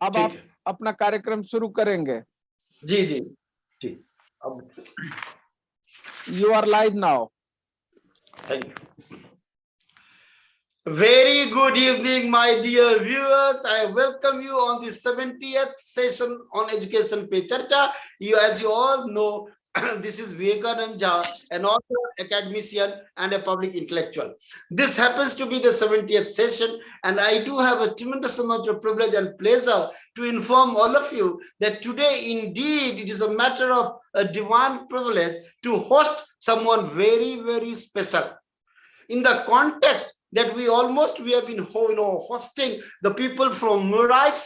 अब आप अपना कार्यक्रम शुरू करेंगे। जी जी जी, अब you are live now. Thank you. Very good evening, my dear viewers. I welcome you on the 70th session on Education Pe Charcha. As you all know, this is Vivekanand, an author, academician, and a public intellectual. This happens to be the 70th session, and I do have a tremendous amount of privilege and pleasure to inform all of you that today, indeed, it is a matter of a divine privilege to host someone very, very special. In the context that we have been hosting the people from myriad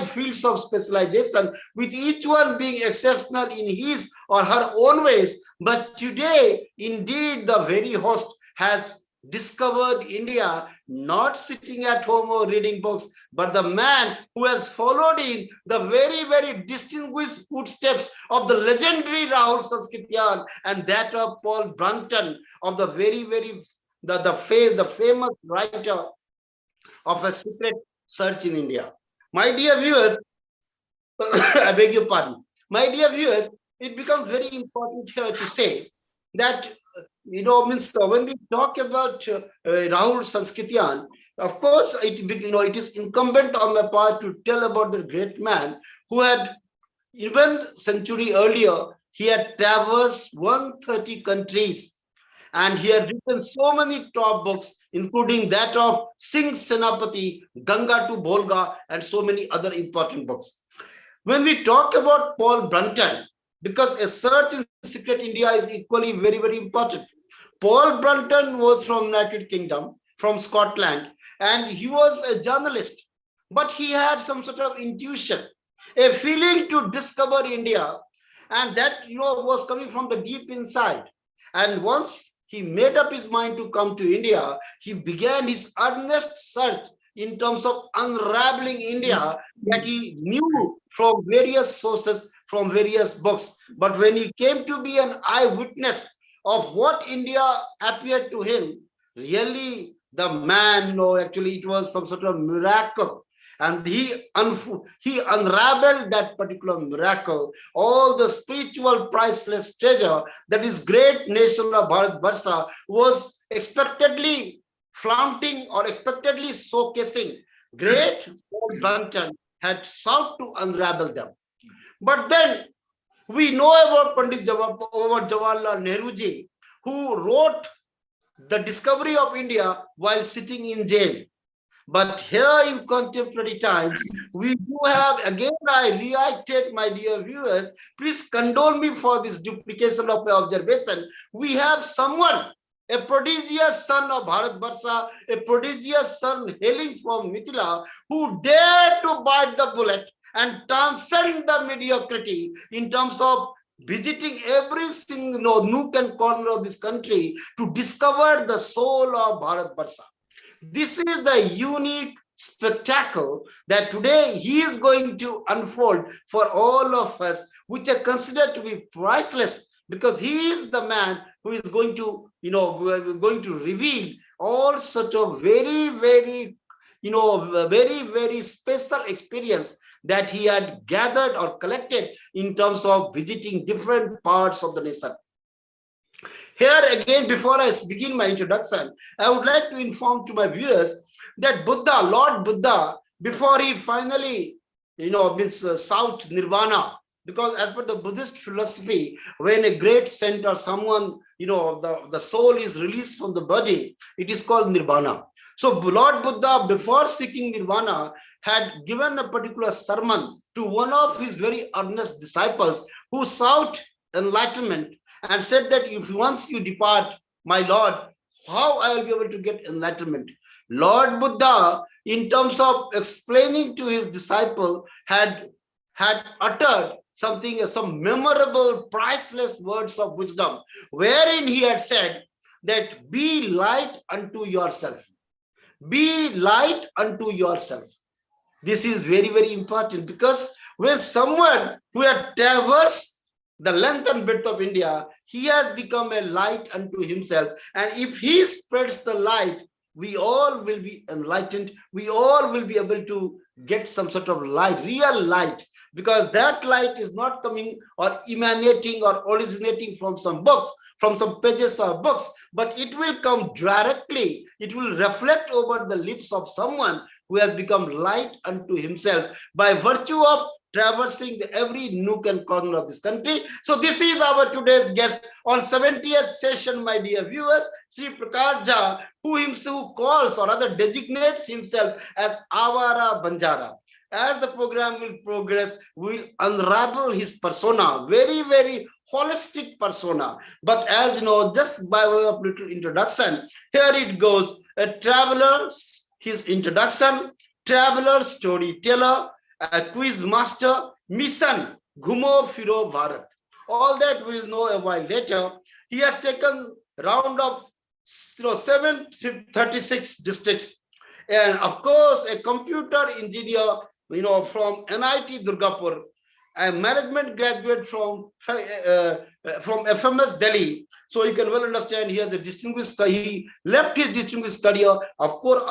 fields of specialization, with each one being exceptional in his or her own ways. But today, indeed, the very host has discovered India, not sitting at home or reading books, but the man who has followed in the very, very distinguished footsteps of the legendary Rahul Sanskrityan and that of Paul Brunton, of the very, very the famous writer of A Secret Search in India. My dear viewers, I beg your pardon. My dear viewers, it becomes very important here to say that when we talk about Rahul Sanskrityan, of course, it is incumbent on my part to tell about the great man who had, even century earlier, he had traversed 130 countries. And he has written so many top books, including that of Singh Senapati, Ganga to Volga, and so many other important books. When we talk about Paul Brunton, because A Search in Secret India is equally very, very important. Paul Brunton was from United Kingdom, from Scotland, and he was a journalist. But he had some sort of intuition, a feeling to discover India, and that was coming from the deep inside. And once he made up his mind to come to India, he began his earnest search in terms of unraveling India that he knew from various sources, from various books. But when he came to be an eyewitness of what India appeared to him, really the man, actually it was some sort of miracle. And he unraveled that particular miracle, all the spiritual priceless treasure that his great nation of Bharatvarsha was expectedly flaunting or expectedly showcasing. Great Paul Brunton had sought to unravel them. But then we know about Jawaharlal Nehruji, who wrote The Discovery of India while sitting in jail. But here in contemporary times, we do have, again, I reiterate, my dear viewers, please condole me for this duplication of my observation. We have someone, a prodigious son of Bharatvarsha, a prodigious son hailing from Mithila, who dared to bite the bullet and transcend the mediocrity in terms of visiting every single nook and corner of this country to discover the soul of Bharatvarsha. This is the unique spectacle that today he is going to unfold for all of us, which are considered to be priceless, because he is the man who is going to, reveal all sort of very, very, very, very special experience that he had gathered or collected in terms of visiting different parts of the nation. Here again, before I begin my introduction, I would like to inform to my viewers that Lord Buddha, before he finally, sought nirvana, because as per the Buddhist philosophy, when a great saint or someone, the soul is released from the body, it is called nirvana. So Lord Buddha, before seeking nirvana, had given a particular sermon to one of his very earnest disciples who sought enlightenment, and said that if once you depart, my Lord, how I will be able to get enlightenment? Lord Buddha, in terms of explaining to his disciple, had uttered some memorable, priceless words of wisdom, wherein he had said that be light unto yourself. Be light unto yourself. This is very, very important, because when someone who had traversed the length and breadth of India, he has become a light unto himself. And if he spreads the light, we all will be enlightened. We all will be able to, get some sort of light, real light, because that light is not coming or emanating or originating from some books, from some pages or books, but it will come directly. It will reflect over the lips of someone who has become light unto himself by virtue of traversing every nook and corner of this country. So this is our today's guest on 70th session, my dear viewers, Sri Prakash Jha, who himself calls or rather designates himself as Avara Banjara. As the program will progress, we will unravel his persona, very, very holistic persona. But as you know, just by way of little introduction, here it goes. A traveler, his introduction, traveler, storyteller, a quiz master, mission, Ghumo Firo Bharat. All that we'll know a while later. He has taken round of 736 districts. And of course, a computer engineer, from NIT Durgapur, a management graduate from FMS Delhi. So you can well understand he has a distinguished, he left his distinguished career, of course,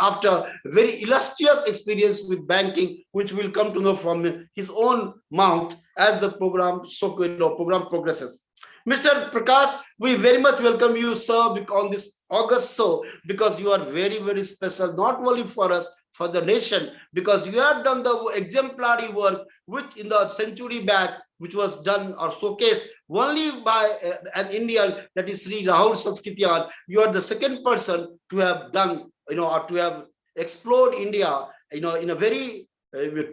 after very illustrious experience with banking, which we'll come to know from his own mouth as the program program progresses. Mr. Prakash, we very much welcome you, sir, on this August show, because you are very, very special, not only for us, for the nation, because you have done the exemplary work which in the century back, which was done or showcased only by an Indian, that is Sri Rahul Sanskrityan. You are the second person to have done, or to have explored India, in a very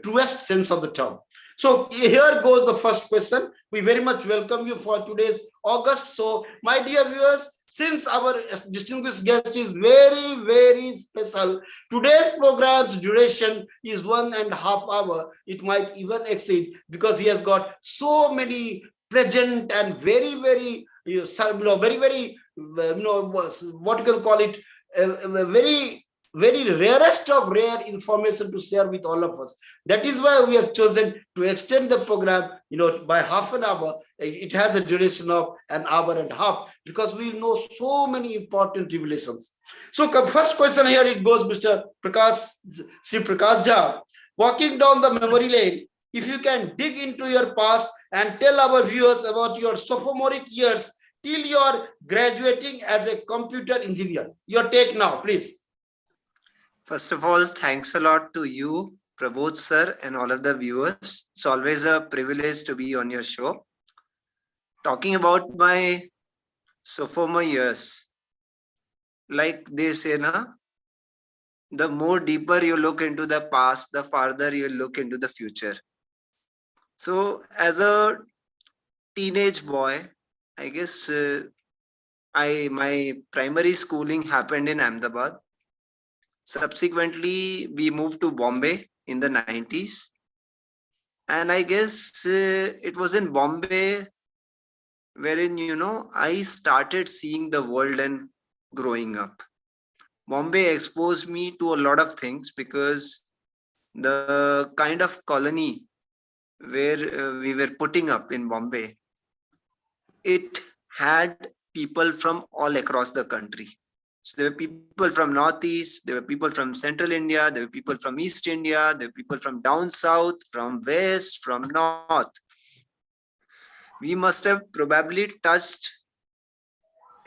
truest sense of the term. So here goes the first question. We very much welcome you for today's August. So my dear viewers, since our distinguished guest is very, very special, today's program's duration is 1.5 hours. It might even exceed, because he has got so many present and very, very, very, very, what you can call it, very, very rarest of rare information to share with all of us. That is why we have chosen to extend the program, by half an hour. It has a duration of 1.5 hours, because we know so many important revelations. So first question here it goes, Mr. Prakash, Sri Prakash Jha, walking down the memory lane, if you can dig into your past and tell our viewers about your sophomoric years till your graduating as a computer engineer. Your take now, please. First of all, thanks a lot to you, Prabodh sir, and all of the viewers. It's always a privilege to be on your show. Talking about my sophomore years, like they say, the more deeper you look into the past, the farther you look into the future. So as a teenage boy, I guess my primary schooling happened in Ahmedabad. Subsequently, we moved to Bombay in the 90s. And I guess it was in Bombay wherein, I started seeing the world and growing up. Bombay exposed me to a lot of things, because the kind of colony where we were putting up in Bombay, it had people from all across the country. So there were people from Northeast, there were people from Central India, there were people from East India, there were people from down south, from West, from North. We must have probably touched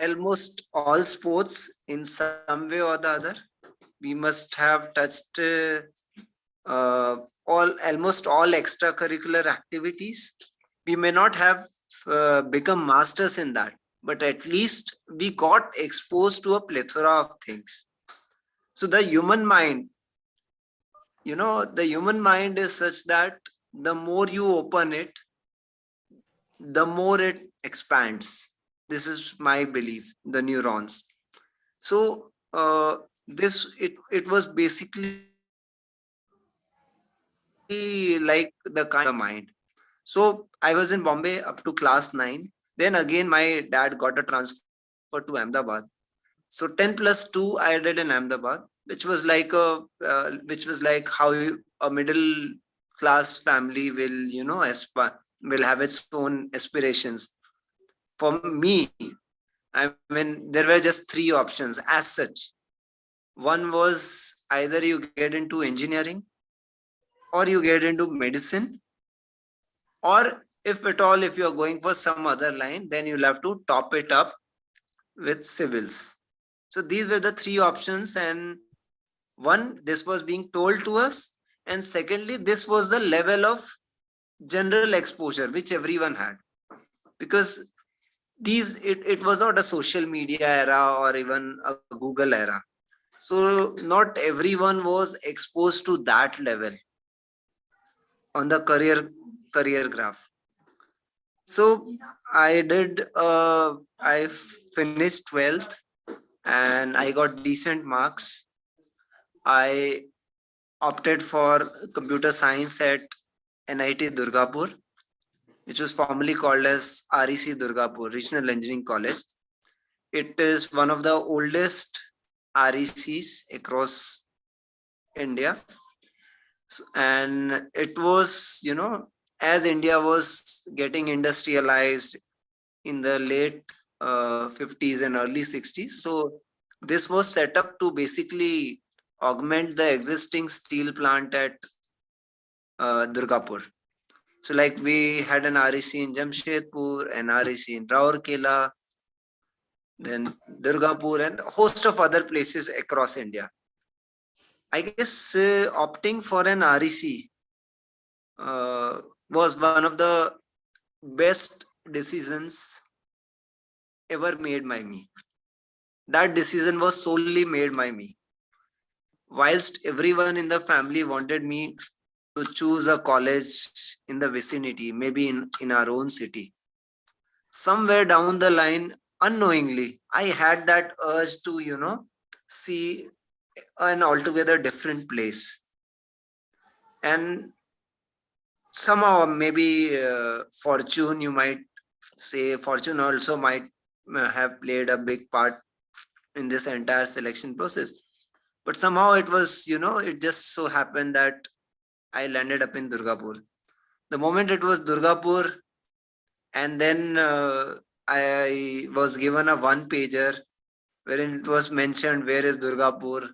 almost all sports in some way or the other. We must have touched almost all extracurricular activities. We may not have become masters in that, but at least we got exposed to a plethora of things. So the human mind, the human mind is such that the more you open it, the more it expands. This is my belief, the neurons. So it was basically like the kind of mind. So I was in Bombay up to class 9. Then again, my dad got a transfer to Ahmedabad. So 10 plus 2 I did in Ahmedabad, which was like how a middle class family will, will have its own aspirations. For me, there were just 3 options as such. One was either you get into engineering, or you get into medicine, or if at all, if you're going for some other line, then you'll have to top it up with civils. So these were the three options. And one, this was being told to us. And secondly, this was the level of general exposure which everyone had. Because it was not a social media era or even a Google era. So not everyone was exposed to that level on the career graph. So I finished 12th and I got decent marks. I opted for computer science at NIT Durgapur, which was formerly called as REC Durgapur, Regional Engineering College. It is one of the oldest RECs across India. And it was, as India was getting industrialized in the late 50s and early 60s. So this was set up to basically augment the existing steel plant at Durgapur. So like we had an REC in Jamshedpur, an REC in Raurkela, then Durgapur, and a host of other places across India. I guess opting for an REC was one of the best decisions ever made by me. That decision was solely made by me. Whilst everyone in the family wanted me to choose a college in the vicinity, maybe in our own city, somewhere down the line, unknowingly, I had that urge to, see an altogether different place. And somehow, maybe fortune, you might say, fortune also might have played a big part in this entire selection process. But somehow it was, it just so happened that I landed up in Durgapur. The moment it was Durgapur, and then I was given a one pager wherein it was mentioned where is Durgapur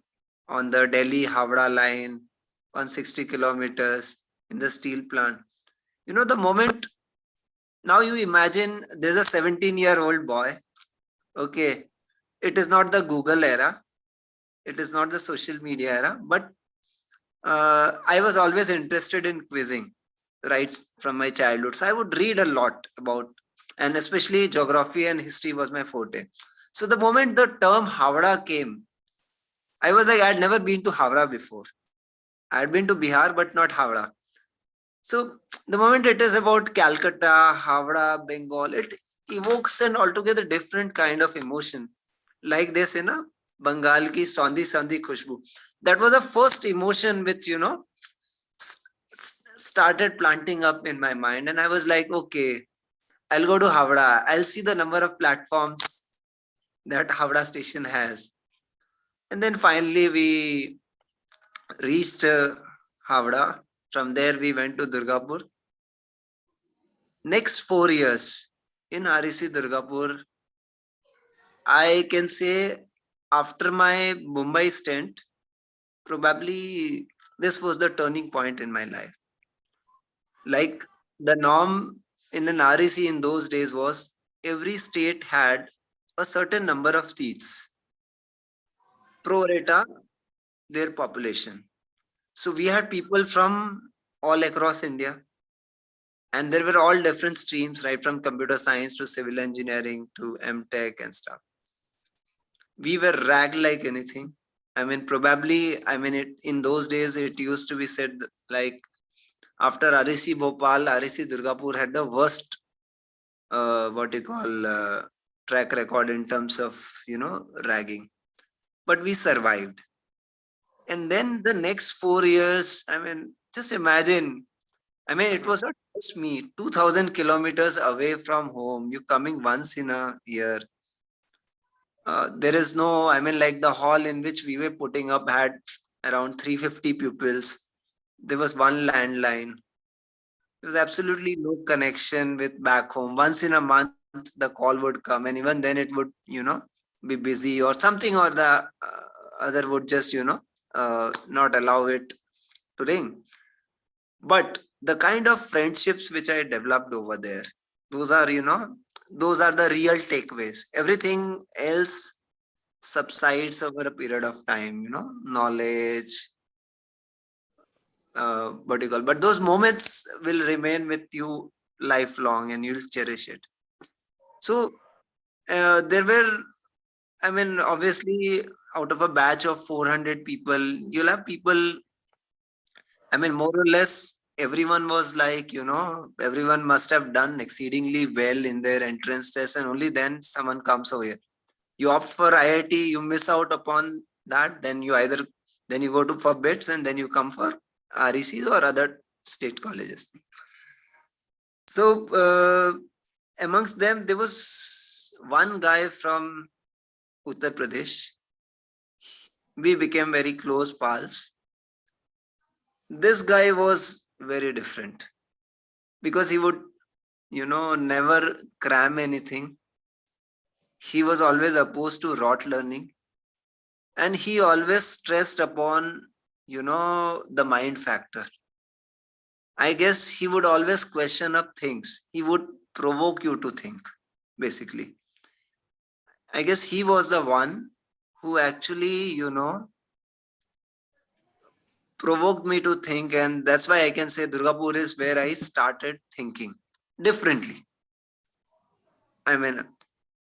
on the Delhi-Havda line, 160 kilometers in the steel plant. The moment, now you imagine there's a 17-year-old boy. Okay, it is not the Google era. It is not the social media era, but I was always interested in quizzing right from my childhood. So I would read a lot about, and especially geography and history was my forte. So the moment the term Havda came, I was like, I had never been to Havda before. I had been to Bihar, but not Havda. So the moment it is about Calcutta, Havda, Bengal, it evokes an altogether different kind of emotion. Like this, Bengal ki Sandhi Sandhi Khushbu. That was the first emotion which, started planting up in my mind. And I was like, okay, I'll go to Havda. I'll see the number of platforms that Havda station has. And then finally we reached Havda. From there we went to Durgapur. Next 4 years in REC Durgapur, I can say after my Mumbai stint, probably this was the turning point in my life. Like the norm in an REC in those days was every state had a certain number of seats, pro rata their population. So we had people from all across India, and there were all different streams, right from computer science to civil engineering to MTech and stuff. We were ragged like anything. In those days, it used to be said like after REC Bhopal, REC Durgapur had the worst, track record in terms of, ragging. But we survived. And then the next 4 years, just imagine, it was not just me, 2000 kilometers away from home, you coming once in a year. There is no, like the hall in which we were putting up had around 350 pupils. There was one landline. There was absolutely no connection with back home. Once in a month, the call would come, and even then it would, be busy or something, or the other would just, not allow it to ring. But the kind of friendships which I developed over there, those are, those are the real takeaways. Everything else subsides over a period of time, knowledge, what do you call, but those moments will remain with you lifelong and you'll cherish it. So there were, I mean, obviously, out of a batch of 400 people, you'll have people, I mean, more or less, everyone was like, everyone must have done exceedingly well in their entrance test, and only then someone comes over here. You opt for IIT, you miss out upon that, then you go to for bits and then you come for RECs or other state colleges. So amongst them, there was one guy from Uttar Pradesh. We became very close pals. This guy was very different because he would, never cram anything. He was always opposed to rote learning. And he always stressed upon, the mind factor. I guess he would always question up things. He would provoke you to think, basically. I guess he was the one who actually, provoked me to think, and that's why I can say Durgapur is where I started thinking differently. I mean,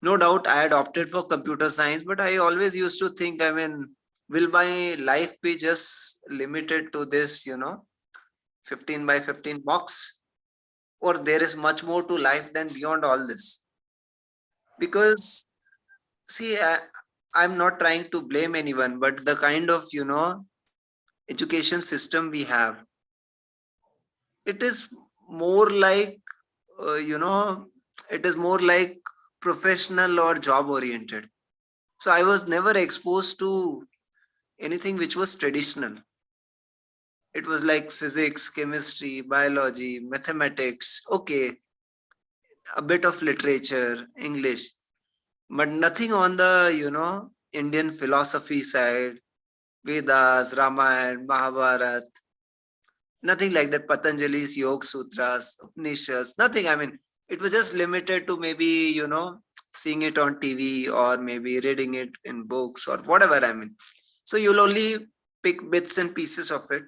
no doubt I had opted for computer science, but I always used to think, will my life be just limited to this, 15 by 15 box? Or there is much more to life than beyond all this? Because, see, I'm not trying to blame anyone, but the kind of, education system we have, it is more like, it is more like professional or job oriented. So I was never exposed to anything which was traditional. It was like physics, chemistry, biology, mathematics, okay, a bit of literature, English, but nothing on the, Indian philosophy side, Vedas, Ramayana, Mahabharata, nothing like that, Patanjali's Yoga Sutras, Upanishads, nothing. I mean, it was just limited to maybe, seeing it on TV or maybe reading it in books or whatever. I mean, so you'll only pick bits and pieces of it.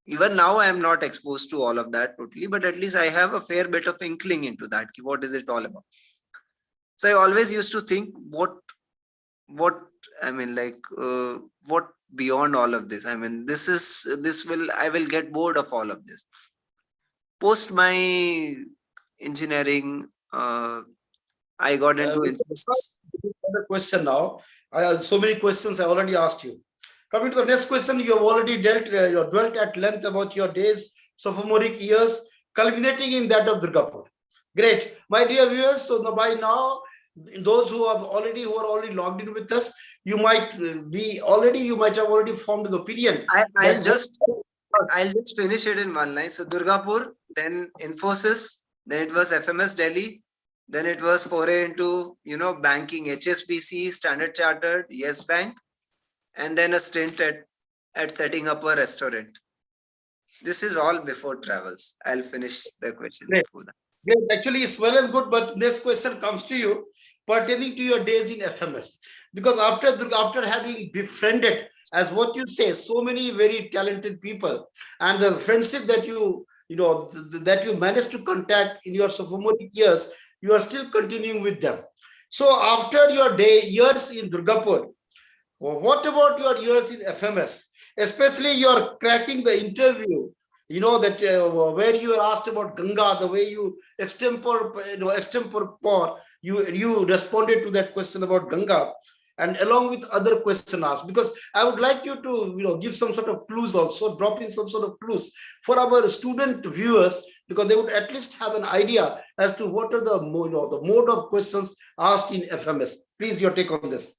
Even now, I am not exposed to all of that totally, but at least I have a fair bit of inkling into that. What is it all about? So I always used to think, what what beyond all of this? I mean, I will get bored of all of this. Post my engineering, I got into The question now. I have so many questions I already asked you. Coming to the next question, you have already dwelt at length about your days, sophomoric years, culminating in that of Durgapur. Great, my dear viewers. So by now, those who are already logged in with us, you might have already formed an opinion. I'll just finish it in one line. So Durgapur, then Infosys, then it was FMS Delhi, then it was foray into banking, HSBC, Standard Chartered, Yes Bank, and then a stint at setting up a restaurant. This is all before travels. I'll finish the question before that. Great. Actually, it's well and good, but next question comes to you pertaining to your days in FMS. Because after having befriended, as what you say, so many very talented people, and the friendship that that you managed to contact in your sophomoric years, you are still continuing with them. So after your years in Durgapur, what about your years in FMS? Especially you're cracking the interview, that where you are asked about Ganga, the way you extempore you responded to that question about Ganga, and along with other question asked. Because I would like you to give some sort of clues, also drop in some sort of clues for our student viewers, because they would at least have an idea as to what are the mode of questions asked in FMS. Please, your take on this.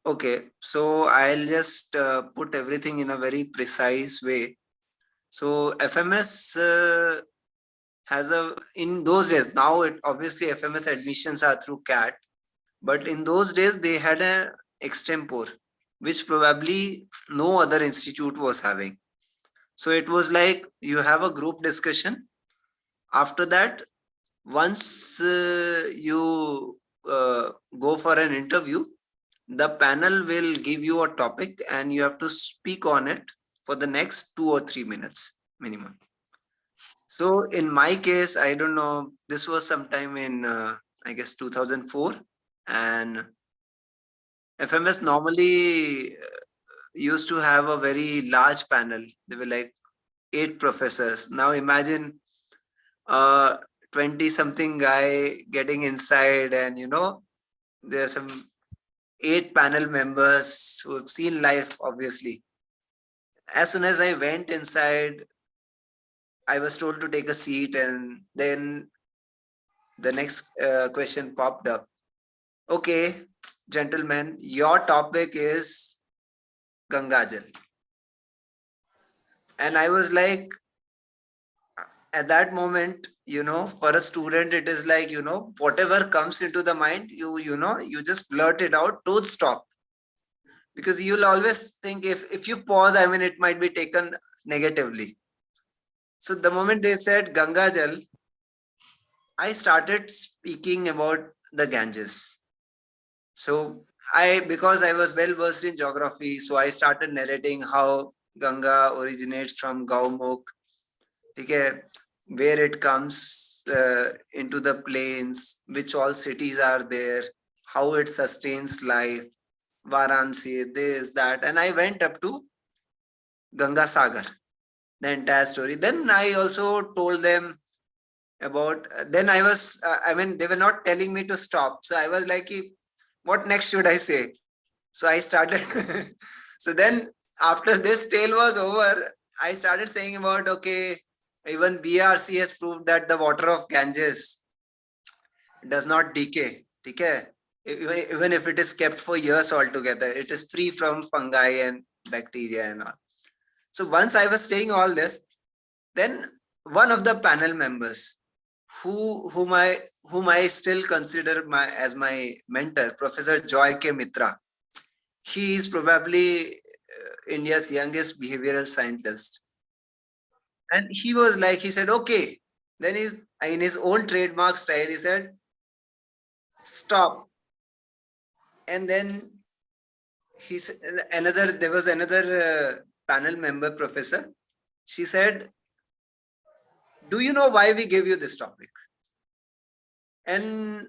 Okay, so I'll just put everything in a very precise way. So FMS in those days, now obviously FMS admissions are through CAT, but in those days they had an extempore, which probably no other institute was having. So it was like you have a group discussion. After that, once you go for an interview, the panel will give you a topic and you have to speak on it for the next 2 or 3 minutes minimum. So in my case, I don't know, this was sometime in, I guess, 2004. And FMS normally used to have a very large panel. They were like 8 professors. Now imagine a 20 something guy getting inside, and there are some 8 panel members who have seen life, obviously. As soon as I went inside, I was told to take a seat, and then the next question popped up. Okay, gentlemen, your topic is Gangajal. And I was like, at that moment, for a student, it is like, whatever comes into the mind, you just blurt it out, don't stop. Because you'll always think if you pause, I mean, it might be taken negatively. So the moment they said Gangajal, I started speaking about the Ganges. So because I was well versed in geography, so I started narrating how Ganga originates from Gaumukh, okay, where it comes into the plains, which all cities are there, how it sustains life, Varanasi, this, that. And I went up to Ganga Sagar, the entire story. Then I also told them about, then I was, they were not telling me to stop. So I was like, what next should I say? So I started. So then after this tale was over, I started saying about, okay, even BRC has proved that the water of Ganges does not decay. Okay? Even if it is kept for years altogether, it is free from fungi and bacteria and all. So once I was saying all this, then one of the panel members, whom I still consider as my mentor, Professor Joy K. Mitra, he is probably India's youngest behavioral scientist. And he was like, he said, okay. Then in his own trademark style, he said, stop. And then there was another panel member, professor. She said, do you know why we gave you this topic? And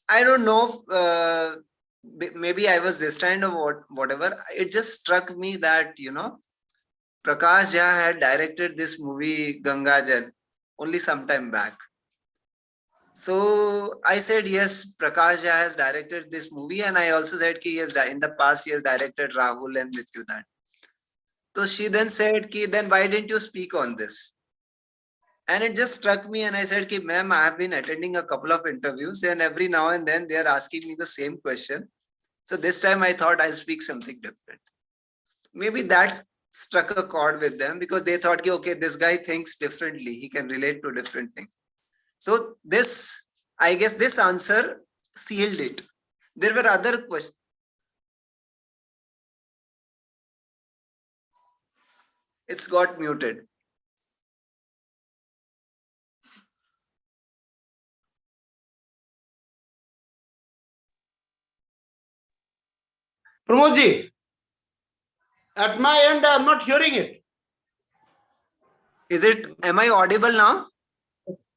I don't know, maybe I was destined or whatever. It just struck me that, Prakash Jha had directed this movie Gangajal only some time back. So I said, yes, Prakash Jha has directed this movie. And I also said, in the past, he has directed Rahul and with you that. So she then said, then why didn't you speak on this? And it just struck me, and I said, ma'am, I have been attending a couple of interviews, and every now and then they are asking me the same question. So this time I thought I'll speak something different. Maybe that struck a chord with them because they thought, okay, this guy thinks differently. He can relate to different things. So I guess this answer sealed it. There were other questions. It's got muted. Pramodji, at my end, I'm not hearing it. Am I audible now?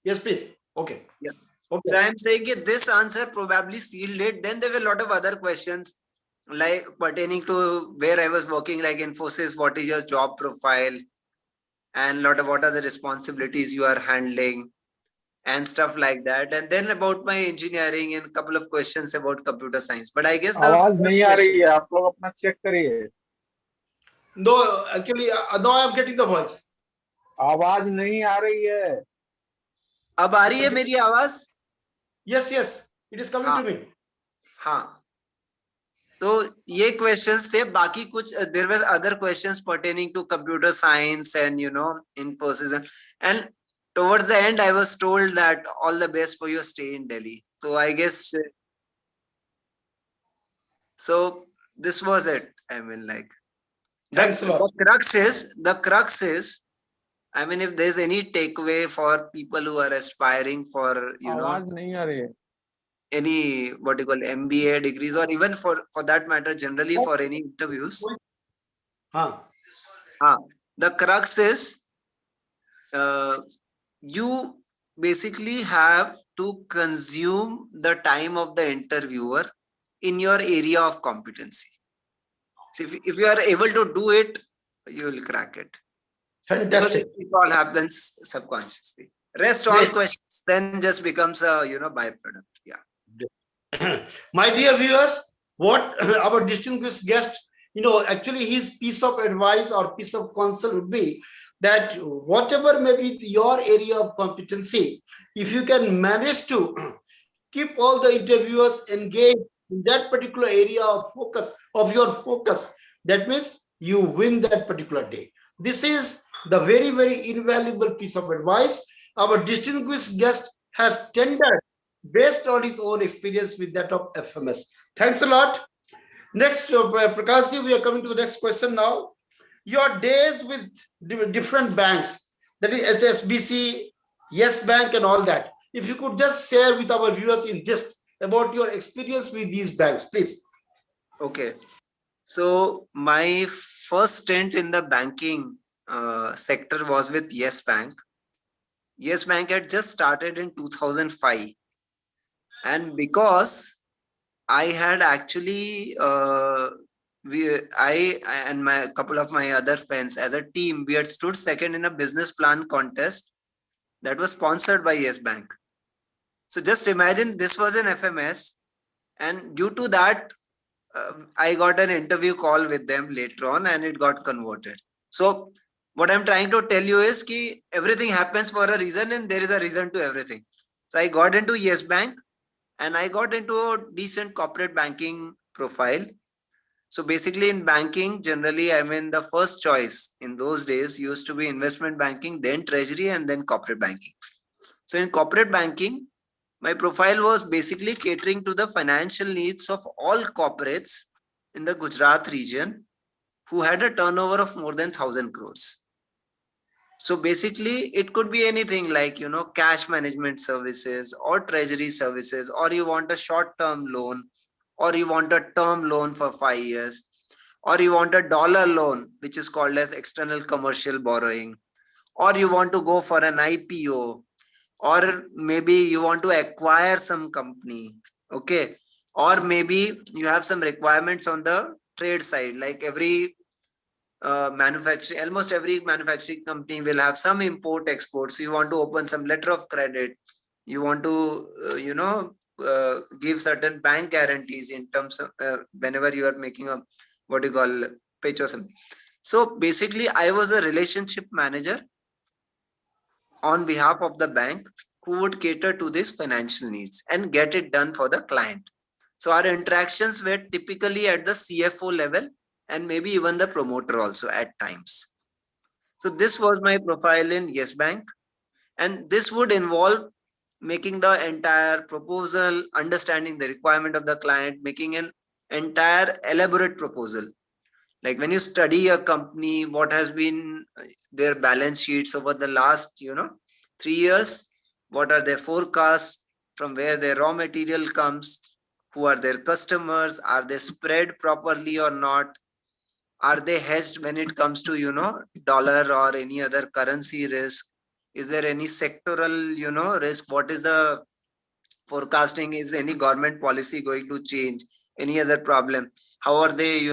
Yes, please. Okay. Yeah. Okay. So I'm saying this answer probably sealed it. Then there were a lot of other questions like pertaining to where I was working, like Infosys, what is your job profile, and what are the responsibilities you are handling and stuff like that. And then about my engineering and a couple of questions about computer science. But I guess आवाज नहीं आ रही है, आप लोग अपना check करिए. No, actually, now I am getting the voice. आवाज नहीं आ रही है. अब आ रही है मेरी आवाज? Yes, it is coming to me. हाँ. तो ये questions थे. बाकी कुछ there were other questions pertaining to computer science and Infosys and towards the end I was told that all the best for your stay in Delhi. So I guess so this was it. I mean, like, Thanks a lot. The crux is, I mean, if there's any takeaway for people who are aspiring for, आवाज नहीं आ रही है. any what you call MBA degrees, or even for that matter, generally for any interviews, the crux is you basically have to consume the time of the interviewer in your area of competency. So if you are able to do it, you will crack it. Fantastic. Because it all happens subconsciously. Rest all questions then just becomes a byproduct. Yeah. My dear viewers, what our distinguished guest, actually his piece of advice or piece of counsel would be that whatever may be your area of competency, if you can manage to keep all the interviewers engaged in that particular area of focus, that means you win that particular day. This is the very, very invaluable piece of advice our distinguished guest has tendered based on his own experience with that of FMS. Thanks a lot. Next, Prakashji, we are coming to the next question now. Your days with different banks, that is HSBC, Yes Bank and all that. If you could just share with our viewers in just about your experience with these banks, please. Okay. So my first stint in the banking sector was with Yes Bank. Yes Bank had just started in 2005. And because I had actually, I and my couple of my other friends as a team, we had stood second in a business plan contest that was sponsored by Yes Bank. So just imagine this was an FMS, and due to that, I got an interview call with them later on and it got converted. So what I'm trying to tell you is that everything happens for a reason and there is a reason to everything. So I got into Yes Bank and I got into a decent corporate banking profile. So basically in banking, generally, I mean, the first choice in those days used to be investment banking, then treasury and then corporate banking. So in corporate banking, my profile was basically catering to the financial needs of all corporates in the Gujarat region who had a turnover of more than 1,000 crores. So basically, it could be anything like, cash management services or treasury services, or you want a short-term loan, or you want a term loan for 5 years, or you want a dollar loan, which is called as external commercial borrowing, or you want to go for an IPO, or maybe you want to acquire some company, okay, or maybe you have some requirements on the trade side, like almost every manufacturing company will have some import export. So you want to open some letter of credit, you want to give certain bank guarantees in terms of whenever you are making a what you call pitch or something. So basically I was a relationship manager on behalf of the bank who would cater to these financial needs and get it done for the client. So our interactions were typically at the CFO level and maybe even the promoter also at times. So this was my profile in Yes Bank, and this would involve making the entire proposal, understanding the requirement of the client, making an entire elaborate proposal. Like when you study a company, what has been their balance sheets over the last 3 years, what are their forecasts, from where their raw material comes, who are their customers, are they spread properly or not, are they hedged when it comes to dollar or any other currency risk, is there any sectoral risk, what is the forecasting, is any government policy going to change, any other problem, how are they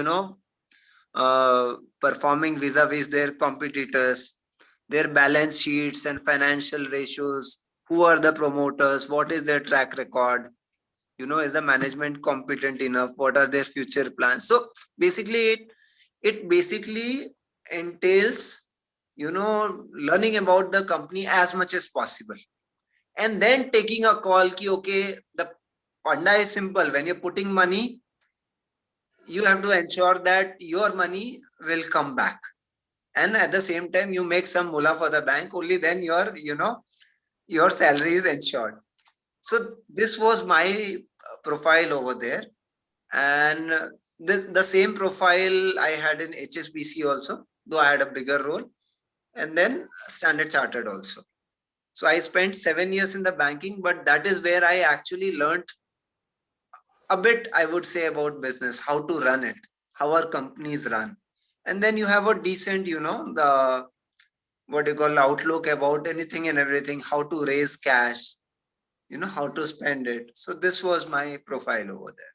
performing vis-a-vis their competitors, their balance sheets and financial ratios, who are the promoters, what is their track record, is the management competent enough, what are their future plans. So basically it basically entails learning about the company as much as possible and then taking a call okay, the funda is simple. When you're putting money, you have to ensure that your money will come back, and at the same time you make some mullah for the bank, only then your salary is ensured. So this was my profile over there, and the same profile I had in HSBC also, though I had a bigger role, and then Standard Chartered also. So I spent 7 years in the banking, but that is where I actually learned a bit, I would say, about business, how to run it, how our companies run. And then you have a decent, the what you call outlook about anything and everything, how to raise cash, how to spend it. So this was my profile over there.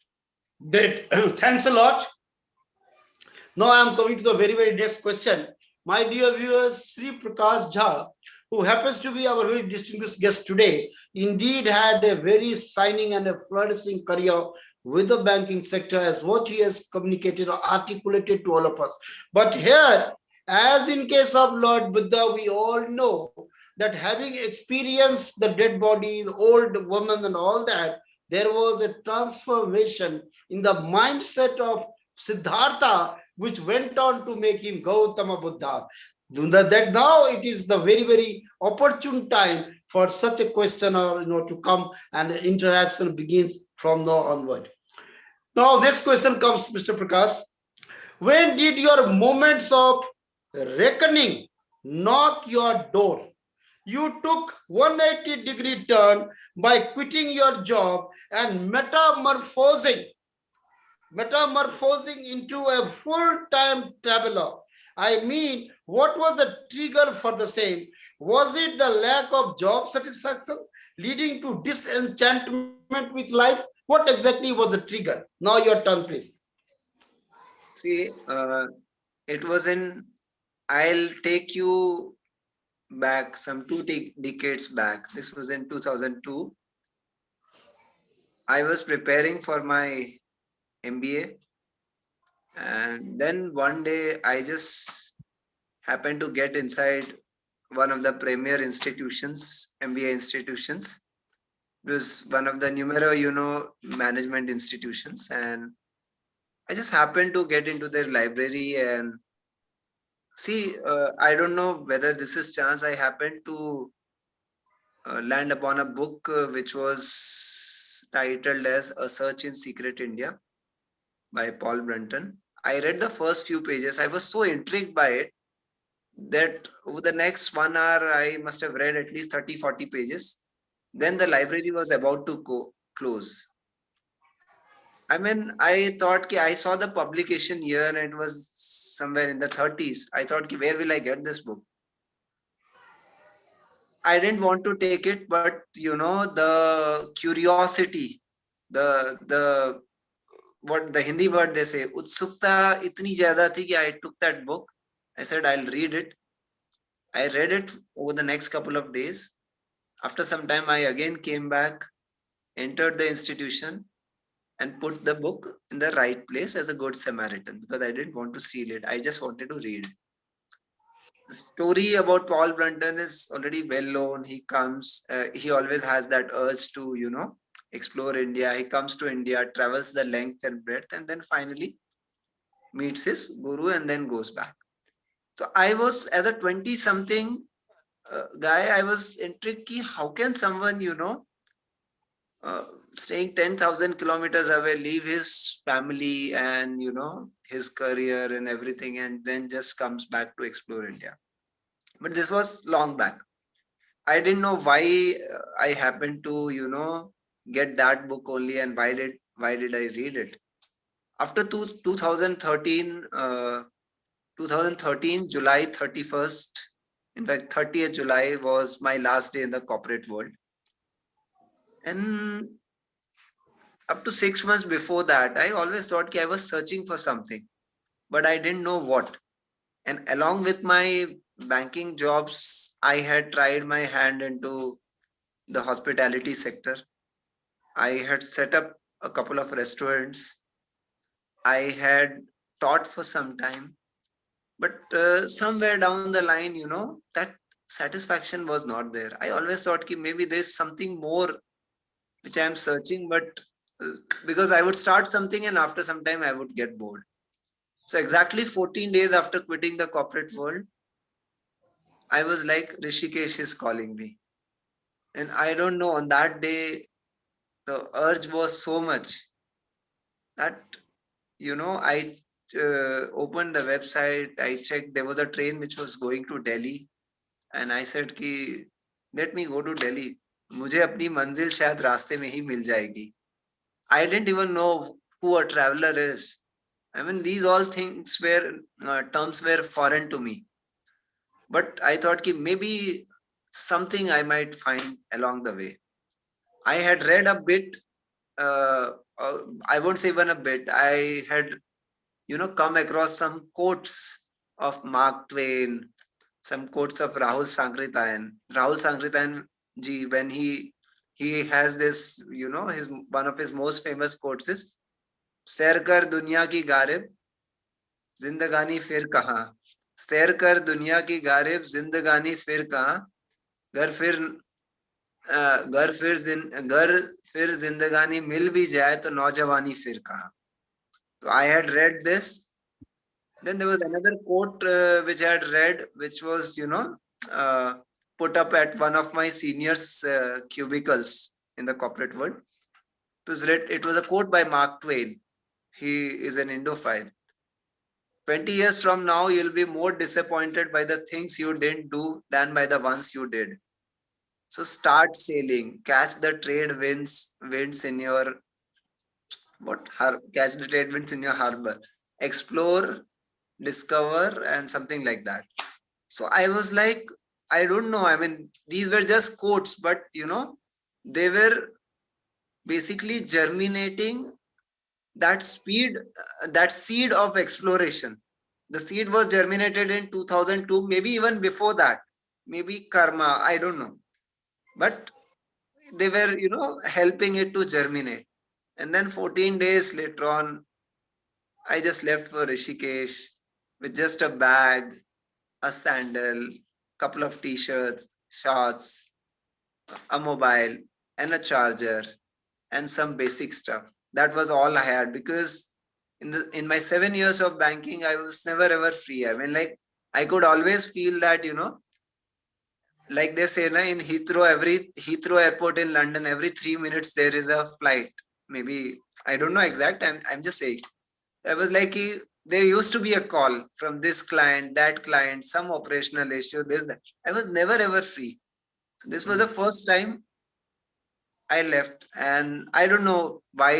Great. Thanks a lot. Now I am coming to the very, very next question. My dear viewers, Sri Prakash Jha, who happens to be our very distinguished guest today, indeed had a very shining and a flourishing career with the banking sector, as what he has communicated or articulated to all of us. But here, as in case of Lord Buddha, we all know that having experienced the dead body, the old woman and all that, there was a transformation in the mindset of Siddhartha, which went on to make him Gautama Buddha. That now it is the very, very opportune time for such a question or to come, and the interaction begins from now onward. Now, next question comes, Mr. Prakash. When did your moments of reckoning knock your door? You took 180-degree turn by quitting your job and metamorphosing into a full-time traveler. I mean, what was the trigger for the same? Was it the lack of job satisfaction leading to disenchantment with life? What exactly was the trigger? Now your turn, please. See, it was I'll take you back some two decades back. This was in 2002. I was preparing for my MBA, and then one day I just happened to get inside one of the premier institutions, MBA institutions. It was one of the numero, management institutions, and I just happened to get into their library and see. I don't know whether this is chance. I happened to land upon a book which was titled as A Search in Secret India by Paul Brunton. I read the first few pages. I was so intrigued by it that over the next 1 hour, I must have read at least 30-40 pages. Then the library was about to close. I mean, I thought I saw the publication year and it was somewhere in the 30s. I thought, where will I get this book? I didn't want to take it, but the curiosity, the what the Hindi word they say, utsukta itni zyada thi ki I took that book. I said, I'll read it. I read it over the next couple of days. After some time, I again came back, entered the institution, and put the book in the right place as a good Samaritan, because I didn't want to steal it. I just wanted to read. The story about Paul Brunton is already well known. He always has that urge to, explore India. He comes to India, travels the length and breadth, and then finally meets his guru and then goes back. So I was, as a 20-something guy, I was intrigued, how can someone, staying 10,000 kilometers away, leave his family and, his career and everything, and then just comes back to explore India. But this was long back. I didn't know why I happened to, get that book only, and why did I read it. After 2013, 2013, July 31st, in fact, 30th July was my last day in the corporate world. And up to 6 months before that, I always thought I was searching for something, but I didn't know what. And along with my banking jobs, I had tried my hand into the hospitality sector. I had set up a couple of restaurants. I had taught for some time, but somewhere down the line, that satisfaction was not there. I always thought maybe there's something more which I'm searching, but because I would start something and after some time I would get bored. So exactly 14 days after quitting the corporate world, I was like, Rishikesh is calling me. And I don't know, on that day, the urge was so much that I opened the website. I checked. There was a train which was going to Delhi, and I said कि let me go to Delhi. मुझे अपनी मंजिल शायद रास्ते में ही मिल जाएगी. I didn't even know who a traveler is. I mean, these all things were terms were foreign to me. But I thought कि maybe something I might find along the way. I had read a bit. I won't say even a bit. I had come across some quotes of Mark Twain, some quotes of Rahul Sankrithayan. Rahul Sankrithayan ji, when he has this, his one of his most famous quotes is सैर कर दुनिया की गारिब जिंदगानी फिर कहाँ सैर कर दुनिया की गारिब जिंदगानी फिर कहाँ घर फिर घर फिर जिंदगानी मिल भी जाए तो नौजवानी फिर कहाँ. So I had read this. Then there was another quote which I had read, which was, put up at one of my seniors' cubicles in the corporate world. It was a quote by Mark Twain. He is an Indophile. 20 years from now, you'll be more disappointed by the things you didn't do than by the ones you did. So start sailing, catch the trade winds in your catch the trade winds in your harbor, explore, discover, and something like that. So I was like, I don't know. I mean, these were just quotes, but they were basically germinating that seed of exploration. The seed was germinated in 2002, maybe even before that, maybe karma, I don't know. But they were, helping it to germinate. And then 14 days later on, I just left for Rishikesh with just a bag, a sandal, couple of t-shirts, shorts, a mobile, and a charger, and some basic stuff. That was all I had, because in my 7 years of banking, I was never ever free. I mean, like, I could always feel that, like they say in Heathrow Airport in London, every 3 minutes there is a flight. Maybe I don't know exact. I'm just saying. I was like, there used to be a call from this client, that client, some operational issue, this, that. I was never ever free. So this was the first time I left, and I don't know why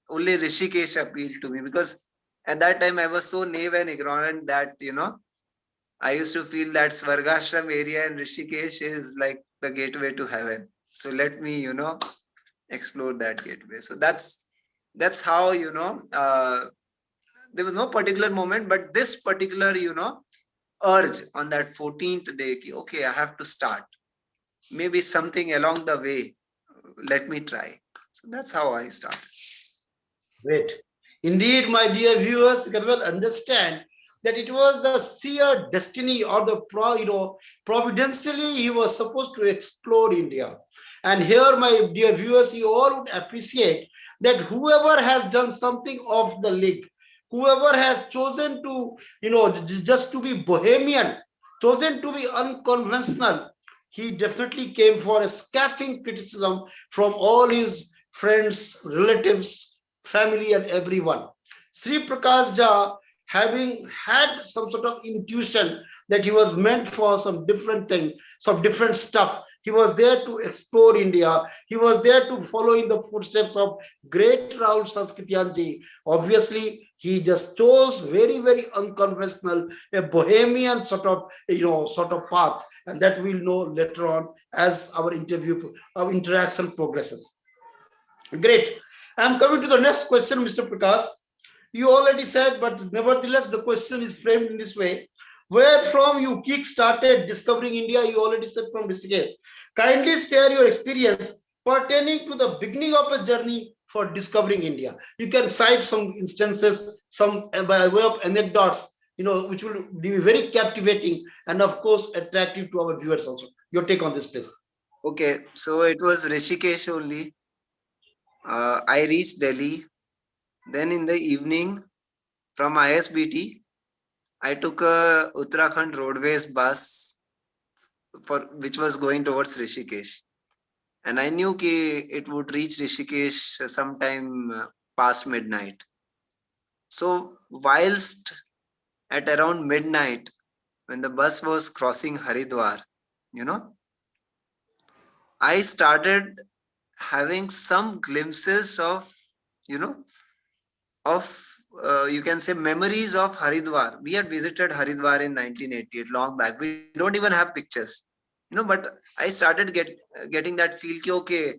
only Rishikesh appealed to me, because at that time I was so naive and ignorant that I used to feel that Swargashram area in Rishikesh is like the gateway to heaven. So let me explore that gateway. So that's how there was no particular moment, but this particular urge on that 14th day, okay, I have to start. Maybe something along the way, let me try. So that's how I started. Great. Indeed, my dear viewers, you can well understand that it was the sheer destiny or the providentially he was supposed to explore India. And here, my dear viewers, you all would appreciate that whoever has done something of the league, whoever has chosen to, just to be bohemian, chosen to be unconventional, he definitely came for a scathing criticism from all his friends, relatives, family, and everyone. Sri Prakash Jha, having had some sort of intuition that he was meant for some different thing, some different stuff. He was there to explore India. He was there to follow in the footsteps of great Rahul Sanskrityanji. Obviously, he just chose very, very unconventional, a bohemian sort of, path, and that we'll know later on as our interaction progresses. Great. I'm coming to the next question, Mr. Prakash. You already said, but nevertheless, the question is framed in this way. Where from you kick-started discovering India? You already said from Rishikesh. Kindly share your experience pertaining to the beginning of a journey for discovering India. You can cite some instances, some by way of anecdotes, which will be very captivating and, of course, attractive to our viewers also. Your take on this, please. Okay, so it was Rishikesh only. I reached Delhi. Then in the evening, from ISBT, I took a Uttarakhand Roadways bus which was going towards Rishikesh. And I knew it would reach Rishikesh sometime past midnight. So whilst at around midnight, when the bus was crossing Haridwar, I started having some glimpses of, you know, you can say memories of Haridwar. We had visited Haridwar in 1988, long back. We don't even have pictures, but I started getting that feel ki, okay,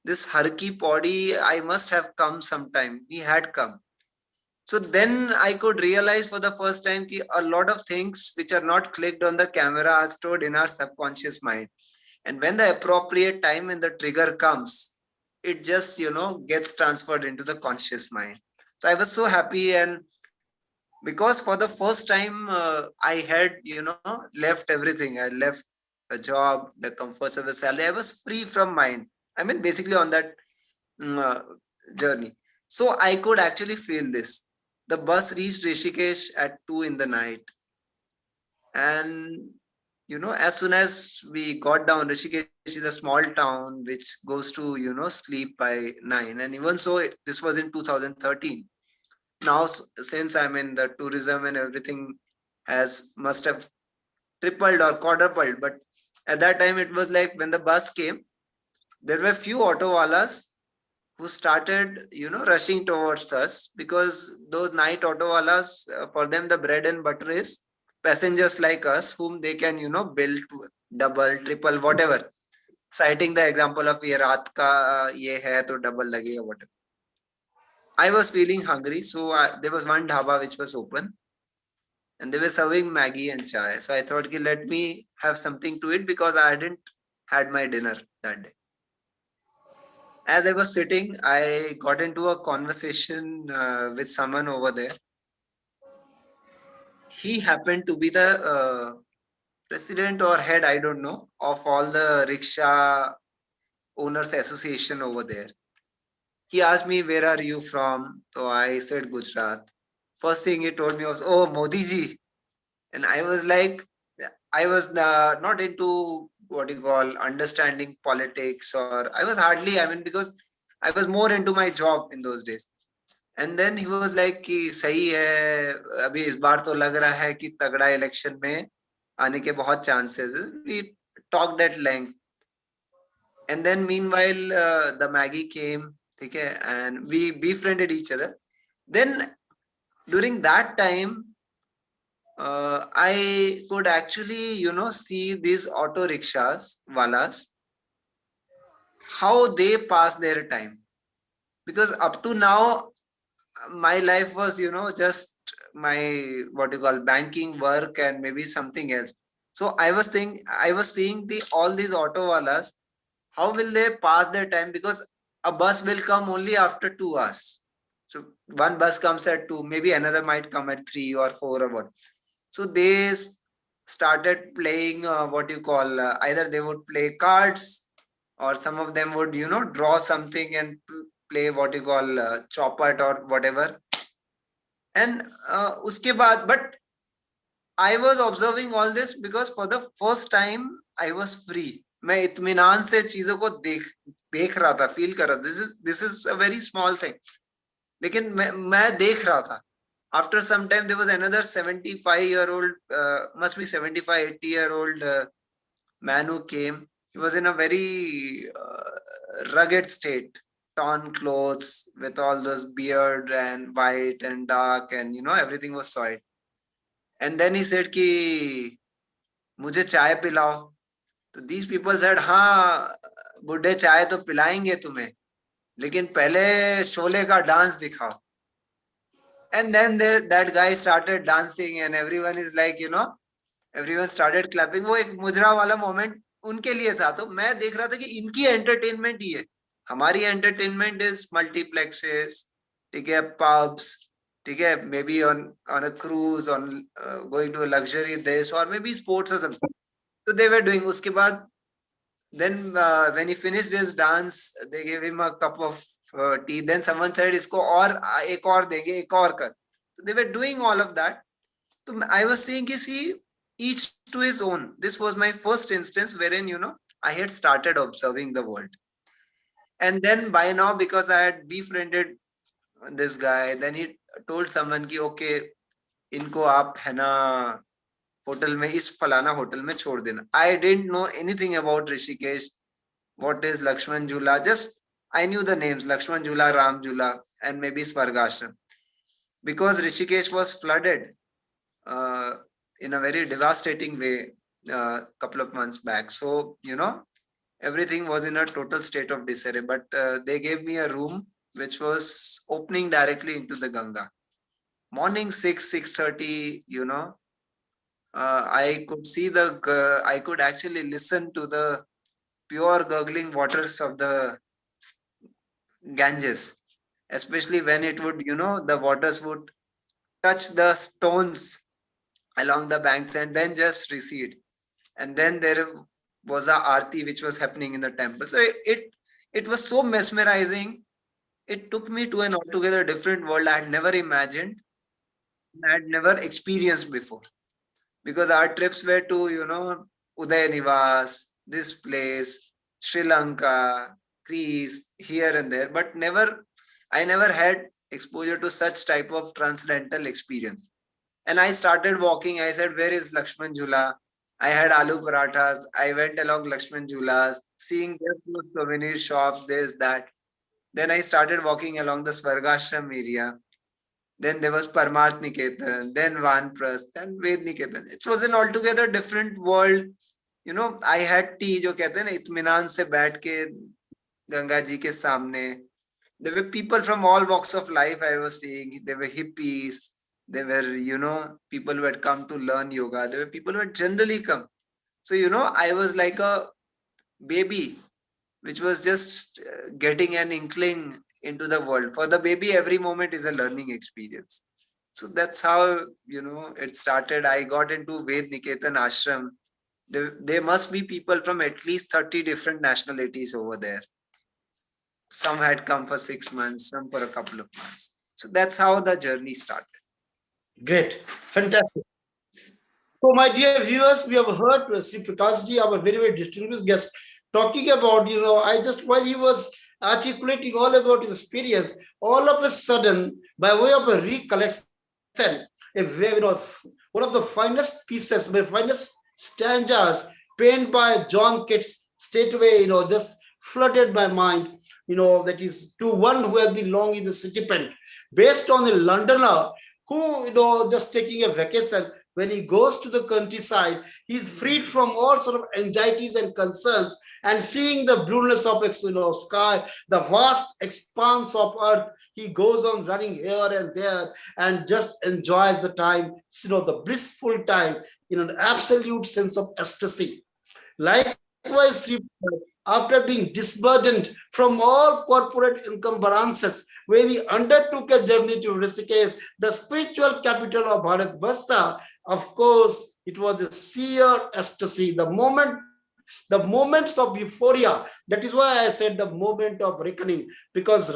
this Har Ki Pauri, I must have come sometime. We had come. So then I could realize for the first time ki a lot of things which are not clicked on the camera are stored in our subconscious mind. And when the appropriate time and the trigger comes, it just, gets transferred into the conscious mind. So I was so happy. And because for the first time, I had, left everything. I left the job, the comforts of the salary. I was free from mind. I mean, basically on that journey. So I could actually feel this. The bus reached Rishikesh at 2 in the night. And as soon as we got down, Rishikesh is a small town which goes to, sleep by 9. And even so, this was in 2013. Now, since I'm in the tourism and everything must have tripled or quadrupled. But at that time, it was like when the bus came, there were few auto walas who started, rushing towards us, because those night auto walas, for them, the bread and butter is passengers like us, whom they can, bill to double, triple, whatever. Citing the example of ye raat ka ye hai to double lagega, whatever. I was feeling hungry, so there was one dhaba which was open, and they were serving Maggie and chai. So I thought, let me have something to eat, because I hadn't had my dinner that day. As I was sitting, I got into a conversation with someone over there. He happened to be the president or head, I don't know, of all the rickshaw owners association over there. He asked me, where are you from? So I said, Gujarat. First thing he told me was, oh, Modi ji. And I was like, I was not into what you call understanding politics, or I was hardly, because I was more into my job in those days. And then he was like कि सही है, अभी इस बार तो लग रहा है कि तगड़ा इलेक्शन में आने के बहुत chances. We talked at length. And then meanwhile the Maggie came, okay, and we befriended each other. Then during that time, I could actually, see these auto rickshaws, walas, how they pass their time. Because up to now, my life was, just my, what you call, banking work and maybe something else. So I was seeing all these auto walas, how will they pass their time? Because a bus will come only after 2 hours. So one bus comes at 2, maybe another might come at 3 or 4 or what. So they started playing what you call, either they would play cards, or some of them would, draw something and play what you call chopper or whatever. And uske baad, but I was observing all this because for the first time I was free. मैं इत्मीनान से चीजों को देख रहा था, feel कर रहा था. This is a very small thing. लेकिन मैं देख रहा था. After some time, there was another 75-year-old, must be 75, 80-year-old man who came. He was in a very rugged state, torn clothes with all those beard and white and dark, and everything was soiled. And then he said कि मुझे चाय पिलाओ. So these people said, हाँ बुड्ढे चाय तो पिलाएंगे तुम्हें, लेकिन पहले शोले का डांस दिखाओ. And then that guy started dancing and everyone is like, everyone started clapping. वो एक मुजरा वाला moment उनके लिए था. तो मैं देख रहा था कि इनकी entertainment ही है. हमारी entertainment is multiplexes, ठीक है, pubs, ठीक है, maybe on a cruise, on going to a luxury this, or maybe sports or something. So they were doing. उसके बाद then when he finished his dance, they gave him a cup of tea. Then someone said, इसको और एक और देंगे, एक और कर. So they were doing all of that. So I was saying, see, each to his own. This was my first instance wherein, I had started observing the world. And then by now, because I had befriended this guy, then told someone कि okay, इनको आप है ना hotel में इस फलाना hotel में छोड़ देना. I didn't know anything about Rishikesh. What is Lakshman Jhula? Just I knew the names Lakshman Jhula, Ram Jhula, and maybe Swargashram. Because Rishikesh was flooded uh, in a very devastating way couple of months back. So, everything was in a total state of disarray. But they gave me a room which was opening directly into the Ganga. Morning 6:30, I could see I could actually listen to the pure gurgling waters of the Ganges, especially when it would, the waters would touch the stones along the banks and then just recede. And then there was a arti which was happening in the temple. So it was so mesmerizing. It took me to an altogether different world I had never imagined, I had never experienced before. Because our trips were to, Uday Nivas, this place, Sri Lanka, Greece, here and there, but I never had exposure to such type of transcendental experience. And I started walking. I said, where is Lakshman Jhula? I had aloo parathas. I went along Lakshman Jhulas, seeing their souvenir shops, this, that. Then I started walking along the Swargashram area. Then there was Parmarth Niketan, then Vanprasth, then Ved Niketan. It was an altogether different world. I had tea, जो कहते हैं ना इत्मीनान से बैठ के गंगा जी के सामने. There were people from all walks of life I was seeing. There were hippies. There were, people who had come to learn yoga. There were people who had generally come. So, I was like a baby, which was just getting an inkling into the world. For the baby, every moment is a learning experience. So that's how, it started. I got into Ved Niketan Ashram. There must be people from at least 30 different nationalities over there. Some had come for 6 months, some for a couple of months. So that's how the journey started. Great, fantastic. So, my dear viewers, we have heard Sri Prakash ji, our very, very distinguished guest, talking about, I just, while he was articulating all about his experience, all of a sudden, by way of a recollection, one of the finest pieces, the finest stanzas penned by John Keats, straightaway, just flooded my mind, that is to one who has been long in the city pen, based on a Londoner who, just taking a vacation. When he goes to the countryside, he's freed from all sort of anxieties and concerns, and seeing the blueness of sky, the vast expanse of earth, he goes on running here and there and just enjoys the time, the blissful time in an absolute sense of ecstasy. Likewise, after being disburdened from all corporate encumbrances, when he undertook a journey to Rishikesh, the spiritual capital of Bharatvarsha, of course, it was the sheer ecstasy, the moments of euphoria. That is why I said the moment of reckoning, because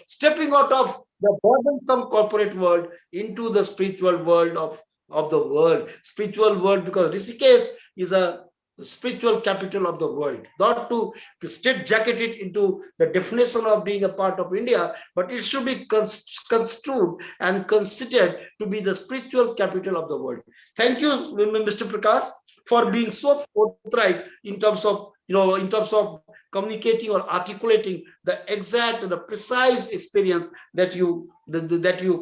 stepping out of the burdensome corporate world into the spiritual world of the world, spiritual world, because Rishikesh is a spiritual capital of the world, not to straight jacket it into the definition of being a part of India, but it should be construed and considered to be the spiritual capital of the world. Thank you, Mr. Prakash, for being so forthright in terms of communicating or articulating the exact, the precise experience that you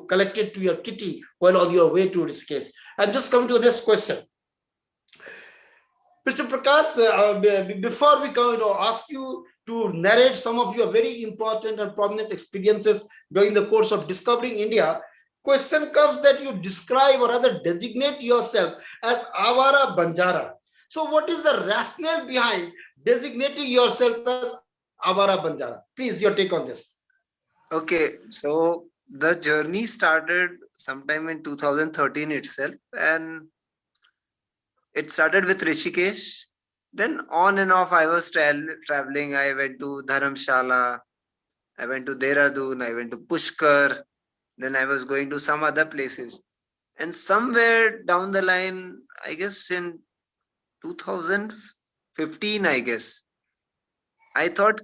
collected to your kitty while on your way to Rishikesh. I'm just coming to the next question. Mr. Prakash, before we come, ask you to narrate some of your very important and prominent experiences during the course of discovering India, question comes that you describe or rather designate yourself as Avara Banjara. So what is the rationale behind designating yourself as Avara Banjara? Please, your take on this. Okay, so the journey started sometime in 2013 itself, and it started with Rishikesh. Then on and off, I was traveling. I went to Dharamshala, I went to Dehradun, I went to Pushkar. Then I was going to some other places. And somewhere down the line, I guess in 2015, I guess, I thought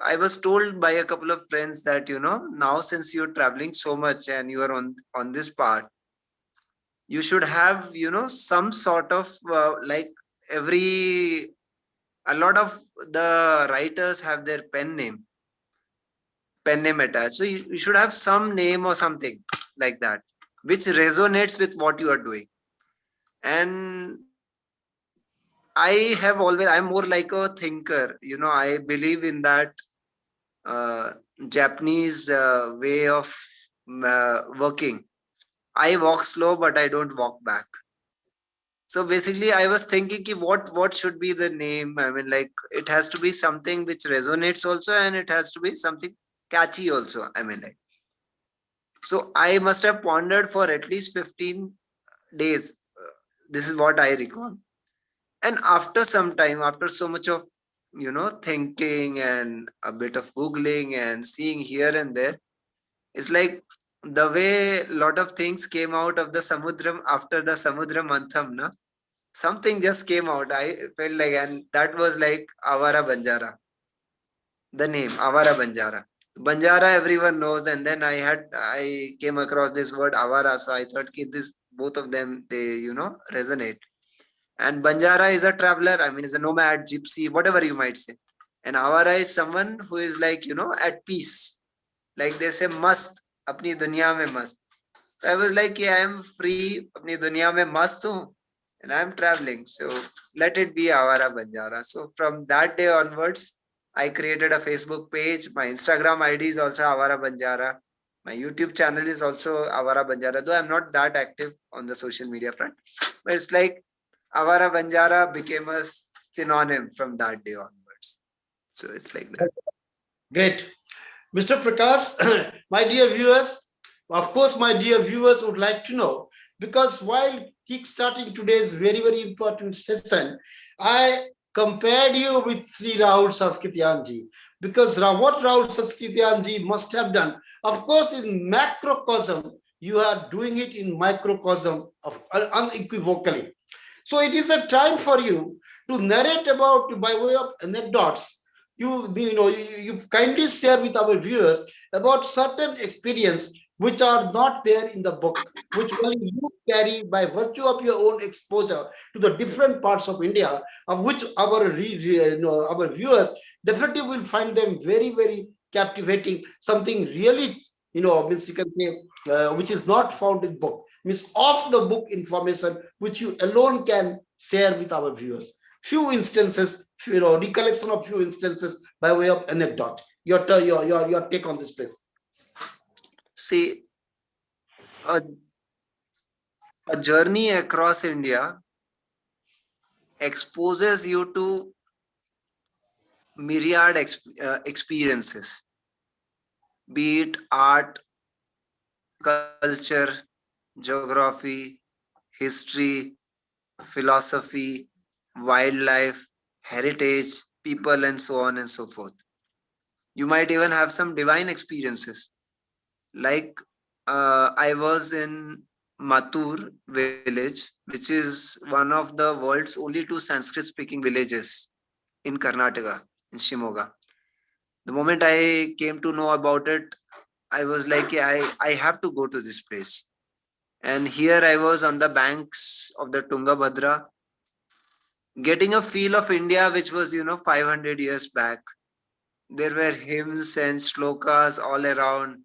I was told by a couple of friends that, now since you're traveling so much and you are on this part, you should have, some sort of like every, a lot of the writers have their pen name attached. So you should have some name or something like that, which resonates with what you are doing. And I'm more like a thinker. I believe in that uh, Japanese way of working. I walk slow, but I don't walk back. So basically, I was thinking what should be the name. I mean, like it has to be something which resonates also, and it has to be something catchy also. I mean, like so I must have pondered for at least 15 days. This is what I recall. And after some time, after so much of thinking and a bit of googling and seeing here and there, it's like the way a lot of things came out of the samudram after the samudra mantham, na? Something just came out. I felt like, and that was like Avara Banjara. The name Avara Banjara. Banjara everyone knows, and then I came across this word Avara, so I thought this both of them they resonate. And Banjara is a traveler. I mean, is a nomad, gypsy, whatever you might say. And Avara is someone who is like at peace. Like they say, mast apni dunya mein mast. So I was like, yeah, I am free, apni dunya mein mast hu, and I am traveling. So let it be Avara Banjara. So from that day onwards, I created a Facebook page. My Instagram ID is also Avara Banjara. My YouTube channel is also Avara Banjara, though I'm not that active on the social media front. But it's like Avara Banjara became a synonym from that day onwards. So it's like that. Great. Mr. Prakash, my dear viewers, of course, my dear viewers would like to know, because while kickstarting today's very, very important session, I compared you with Sri Rahul Saskrityanji, because what Rahul Saskrityanji must have done, of course, in macrocosm, you are doing it in microcosm of unequivocally. So it is a time for you to narrate about, by way of anecdotes. You kindly share with our viewers about certain experience which are not there in the book, which only you carry by virtue of your own exposure to the different parts of India, of which our viewers definitely will find them very, very captivating. Something really, means you can say, which is not found in book, means off the book information which you alone can share with our viewers. Few instances, recollection of few instances by way of anecdote. Your take on this, please. See, a, a journey across India exposes you to myriad experiences, be it art, culture, geography, history, philosophy, wildlife, heritage, people, and so on and so forth. You might even have some divine experiences. Like I was in Mathur village, which is one of the world's only two Sanskrit speaking villages in Karnataka, in Shimoga. The moment I came to know about it, I was like, yeah, I have to go to this place. And here I was on the banks of the Tungabhadra, getting a feel of India, which was, 500 years back. There were hymns and shlokas all around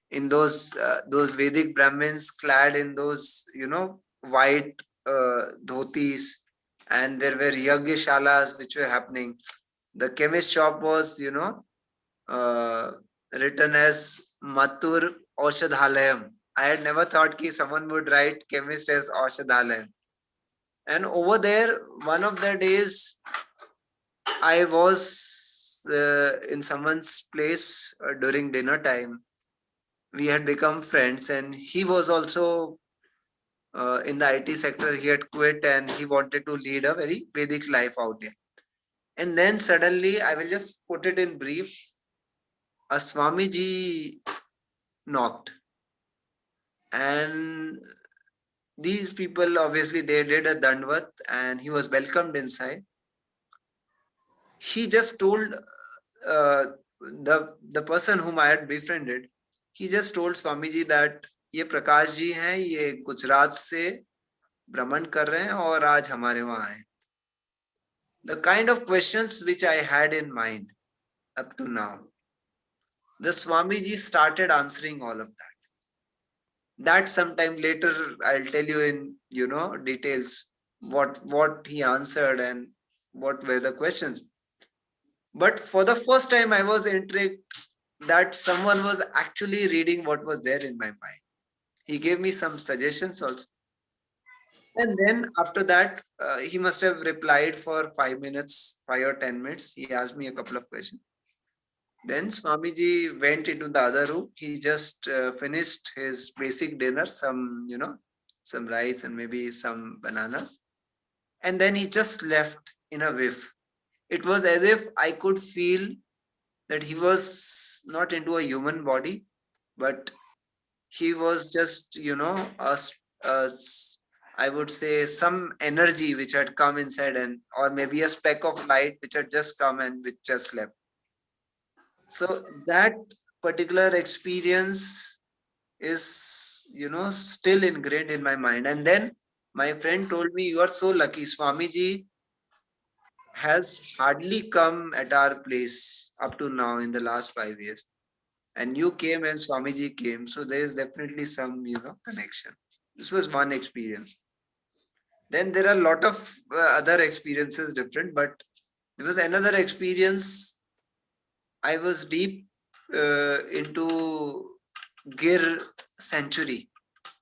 in those Vedic Brahmins clad in those, white dhotis, and there were yagyashalas which were happening. The chemist shop was, uh, written as Mathur Aushadhalayam. I had never thought ki someone would write chemist as Aushadhalayam. And over there, one of the days, I was in someone's place during dinner time. We had become friends, and he was also in the IT sector. He had quit and he wanted to lead a very Vedic life out there. And then suddenly, I will just put it in brief, a Swamiji knocked. And these people, obviously, they did a dandvat and he was welcomed inside. he just told the person whom I had befriended, he just told Swamiji that ये प्रकाश जी हैं, ये गुजरात से भ्रमण कर रहे हैं और आज हमारे वहां आए. The kind of questions which I had in mind up to now, the Swamiji started answering all of that. That sometime later I'll tell you in details what he answered and what were the questions. But for the first time I was intrigued that someone was actually reading what was there in my mind. He gave me some suggestions also. And then after that, he must have replied for 5 minutes, 5 or 10 minutes. He asked me a couple of questions. Then Swamiji went into the other room. He just finished his basic dinner, some rice and maybe some bananas. And then he just left in a whiff. It was as if I could feel that he was not into a human body, but he was just, I would say some energy which had come inside, and or maybe a speck of light which had just come and which just left. So that particular experience is, still ingrained in my mind. And then my friend told me, you are so lucky. Swamiji has hardly come at our place up to now in the last 5 years. And you came and Swamiji came. So there is definitely some, connection. This was one experience. Then there are a lot of other experiences different, but there was another experience. I was deep into Gir Sanctuary,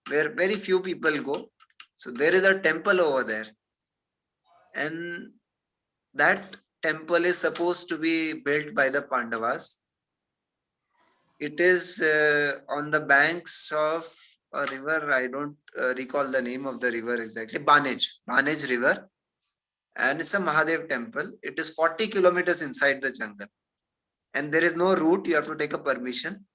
where very few people go. So there is a temple over there. And that temple is supposed to be built by the Pandavas. It is on the banks of a river. I don't recall the name of the river exactly. Banej River. And it's a Mahadev temple. It is 40 kilometers inside the jungle. And there is no route. You have to take a permission.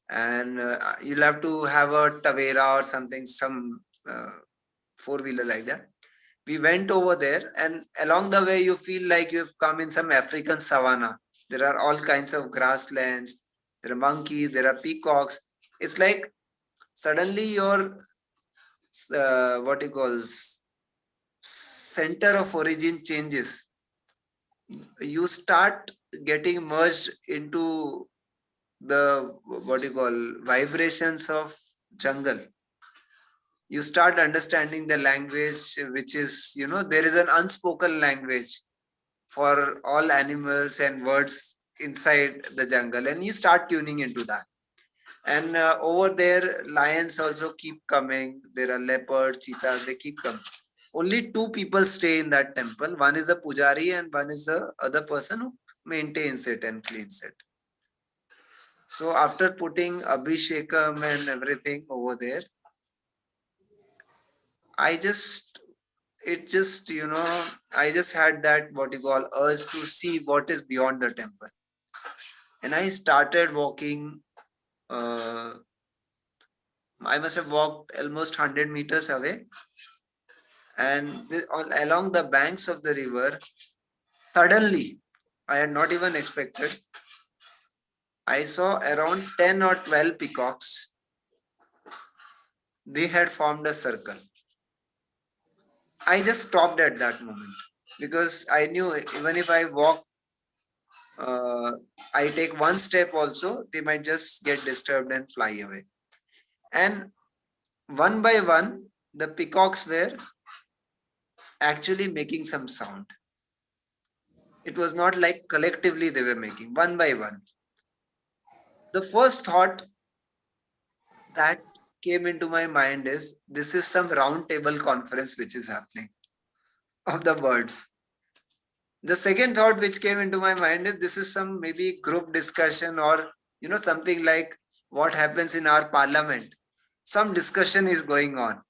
And you'll have to have a Tavera or something, some four-wheeler like that. We went over there, and along the way, you feel like you've come in some African savanna. There are all kinds of grasslands. There are monkeys. There are peacocks. It's like suddenly your center of origin changes. You start getting merged into the vibrations of jungle. You start understanding the language, which is, there is an unspoken language for all animals and birds inside the jungle, and you start tuning into that. And over there, lions also keep coming. There are leopards, cheetahs, they keep coming. Only two people stay in that temple. One is the pujari and one is the other person who maintains it and cleans it. So after putting Abhishekam and everything over there, I just had that urge to see what is beyond the temple. And I started walking. I must have walked almost 100 meters away. And along the banks of the river, suddenly, I had not even expected, I saw around 10 or 12 peacocks. They had formed a circle. I just stopped at that moment because I knew even if I walk, I take one step also, they might just get disturbed and fly away. And one by one, the peacocks were actually making some sound. It was not like collectively they were making, one by one. The first thought that came into my mind is, this is some round table conference which is happening of the birds. The second thought which came into my mind is, this is some maybe group discussion or, something like what happens in our parliament. Some discussion is going on.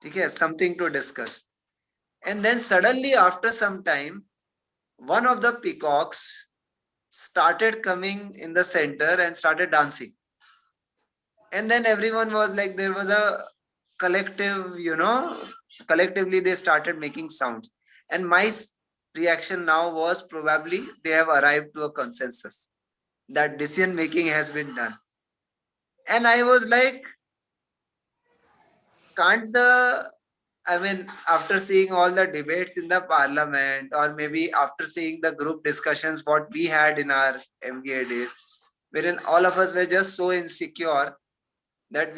Okay, something to discuss. And then suddenly after some time, one of the peacocks started coming in the center and started dancing. And then everyone was like, there was a collective, collectively they started making sounds. And my reaction now was probably they have arrived to a consensus that decision making has been done. And I was like, can't the, I mean, after seeing all the debates in the parliament, or maybe after seeing the group discussions, what we had in our MBA days, wherein all of us were just so insecure that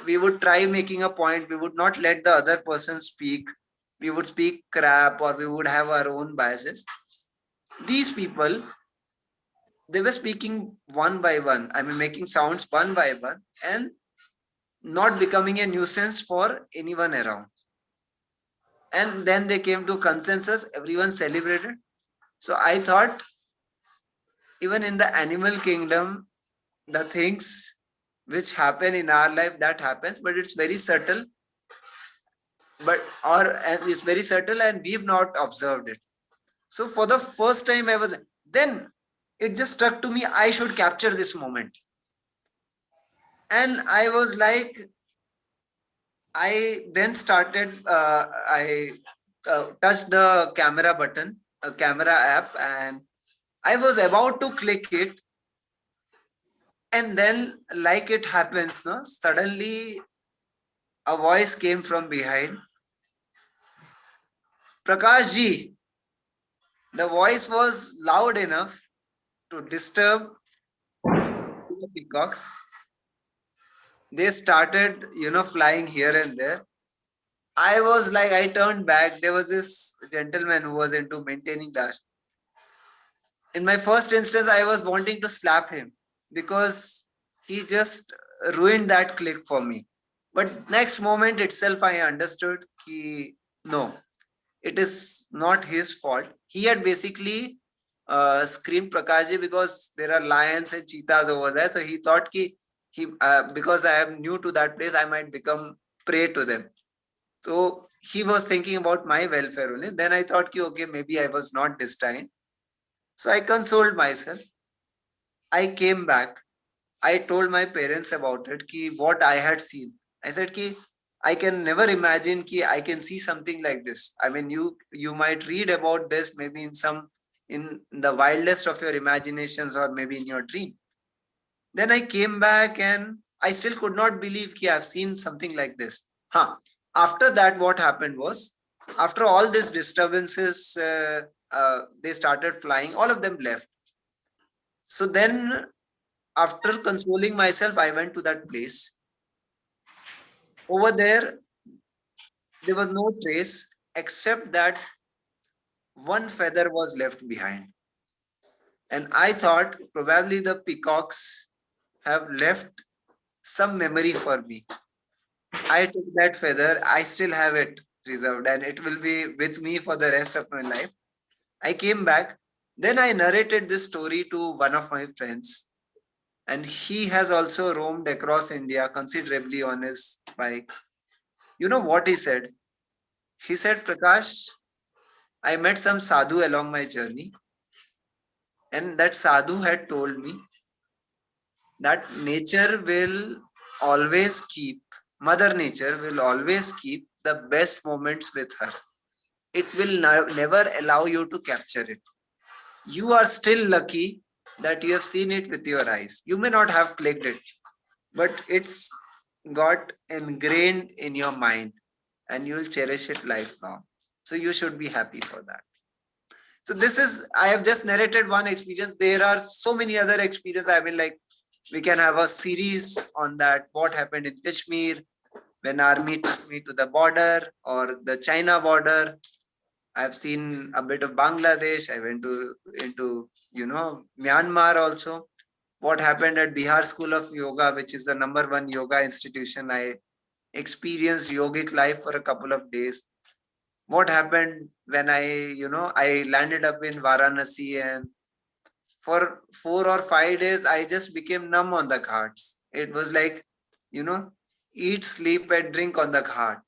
we would try making a point, we would not let the other person speak, we would speak crap, or we would have our own biases. These people, they were speaking one by one, I mean making sounds one by one, and not becoming a nuisance for anyone around. And then they came to consensus, everyone celebrated. So I thought, even in the animal kingdom, the things which happen in our life, that happens, but it's very subtle, and it's very subtle, and we've not observed it. So for the first time then it just struck to me, I should capture this moment. And I was like, I then started, I touched the camera button, a camera app, and I was about to click it. And then, like it happens, no, suddenly a voice came from behind. Prakash ji. The voice was loud enough to disturb the peacocks. They started, flying here and there. I was like, I turned back. There was this gentleman who was into maintaining that. In my first instance, I was wanting to slap him because he just ruined that click for me. But next moment itself, I understood no, it is not his fault. He had basically screamed Prakashji because there are lions and cheetahs over there. So he thought because I am new to that place, I might become prey to them. So he was thinking about my welfare only. Then I thought, okay, maybe I was not destined. So I consoled myself. I came back. I told my parents about it, what I had seen. I said, I can never imagine I can see something like this. I mean, you might read about this maybe in the wildest of your imaginations, or maybe in your dream. Then I came back and I still could not believe I've seen something like this. After that, what happened was, after all these disturbances, they started flying, all of them left. So then, after consoling myself, I went to that place. Over there was no trace except that one feather was left behind. And I thought probably the peacocks have left some memory for me. I took that feather. I still have it reserved and it will be with me for the rest of my life. I came back. Then I narrated this story to one of my friends. And he has also roamed across India considerably on his bike. You know what he said? He said, Prakash, I met some sadhu along my journey. And that sadhu had told me that nature will always keep, Mother Nature will always keep the best moments with her. It will never allow you to capture it. You are still lucky that you have seen it with your eyes. You may not have clicked it, but it's got ingrained in your mind and you will cherish it lifelong. So you should be happy for that. So I have just narrated one experience. There are so many other experiences. I mean, like, we can have a series on that. What happened in Kashmir when army took me to the border, or the China border. I've seen a bit of Bangladesh. I went into Myanmar also. What happened at Bihar School of Yoga, which is the #1 yoga institution. I experienced yogic life for a couple of days. What happened when I landed up in Varanasi, and for 4 or 5 days, I just became numb on the ghats. It was like, eat, sleep, and drink on the ghat.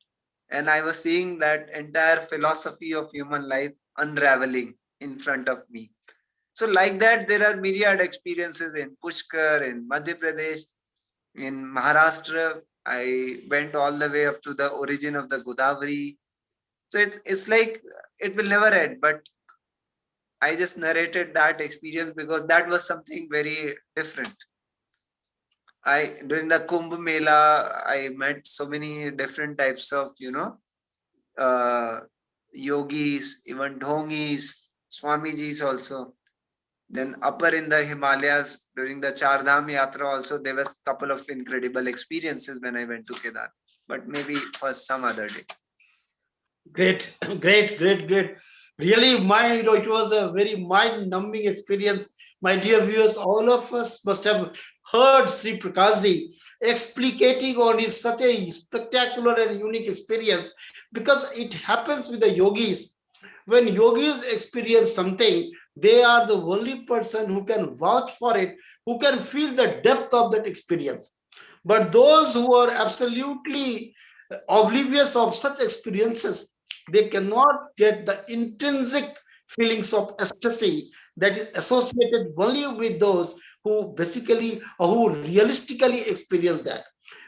And I was seeing that entire philosophy of human life unraveling in front of me. So like that, there are myriad experiences in Pushkar, in Madhya Pradesh, in Maharashtra. I went all the way up to the origin of the Godavari. So it's like it will never end, but I just narrated that experience because that was something very different. During the Kumbh Mela, I met so many different types of, uh, yogis, even dhongis, Swamijis also. Then upper in the Himalayas during the Char Dham Yatra also, there was a couple of incredible experiences when I went to Kedar, but maybe for some other day. Great, great. Really, it was a very mind-numbing experience. My dear viewers, all of us must have heard Sri Prakashji explicating on his such a spectacular and unique experience, because it happens with the yogis. When yogis experience something, they are the only person who can vouch for it, who can feel the depth of that experience. But those who are absolutely oblivious of such experiences, they cannot get the intrinsic feelings of ecstasy that is associated only with those who basically or who realistically experience that.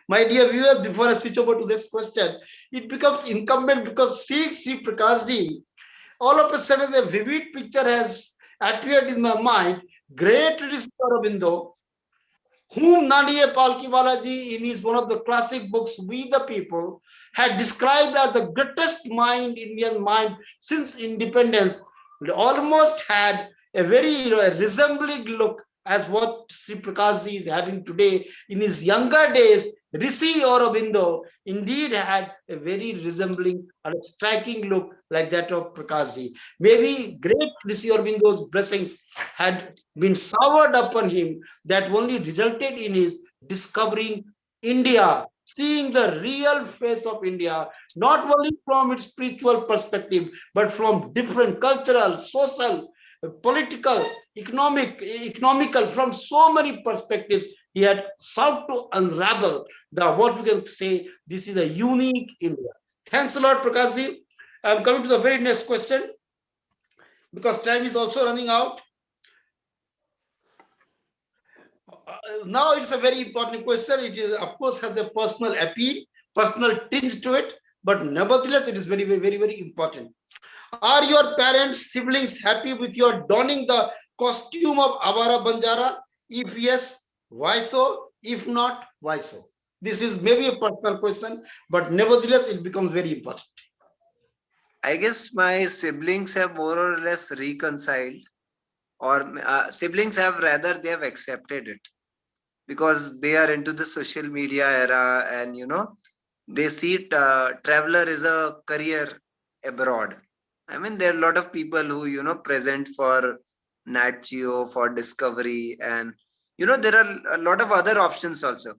My dear viewers, before I switch over to this question, it becomes incumbent, because seeing Sri Prakashji, all of a sudden a vivid picture has appeared in my mind. Great Rishi Aurobindo, whom Nadiya Palkiwalaji in his one of the classic books, We the People, had described as the greatest mind, Indian mind since independence, almost had a very resembling look as what Sri Prakashji is having today. In his younger days, Rishi Aurobindo indeed had a very resembling and striking look like that of Prakashji. Maybe great Rishi Aurobindo's blessings had been showered upon him, that only resulted in his discovering India, seeing the real face of India, not only from its spiritual perspective, but from different cultural, social, political, economical, from so many perspectives. He had sought to unravel the what we can say this is a unique India. Thanks a lot, Prakashji. I'm coming to the very next question, because time is also running out. Now it's a very important question. It is, of course, has a personal appeal, personal tinge to it, but nevertheless, it is very important. Are your parents, siblings happy with your donning the costume of Avara Banjara? If yes, why so? If not, why so? This is maybe a personal question, but nevertheless, it becomes very important. I guess my siblings have more or less reconciled, or siblings have rather, they have accepted it, because they are into the social media era, and they see traveler is a career abroad. I mean, there are a lot of people who present for Nat Geo, for Discovery, and there are a lot of other options also.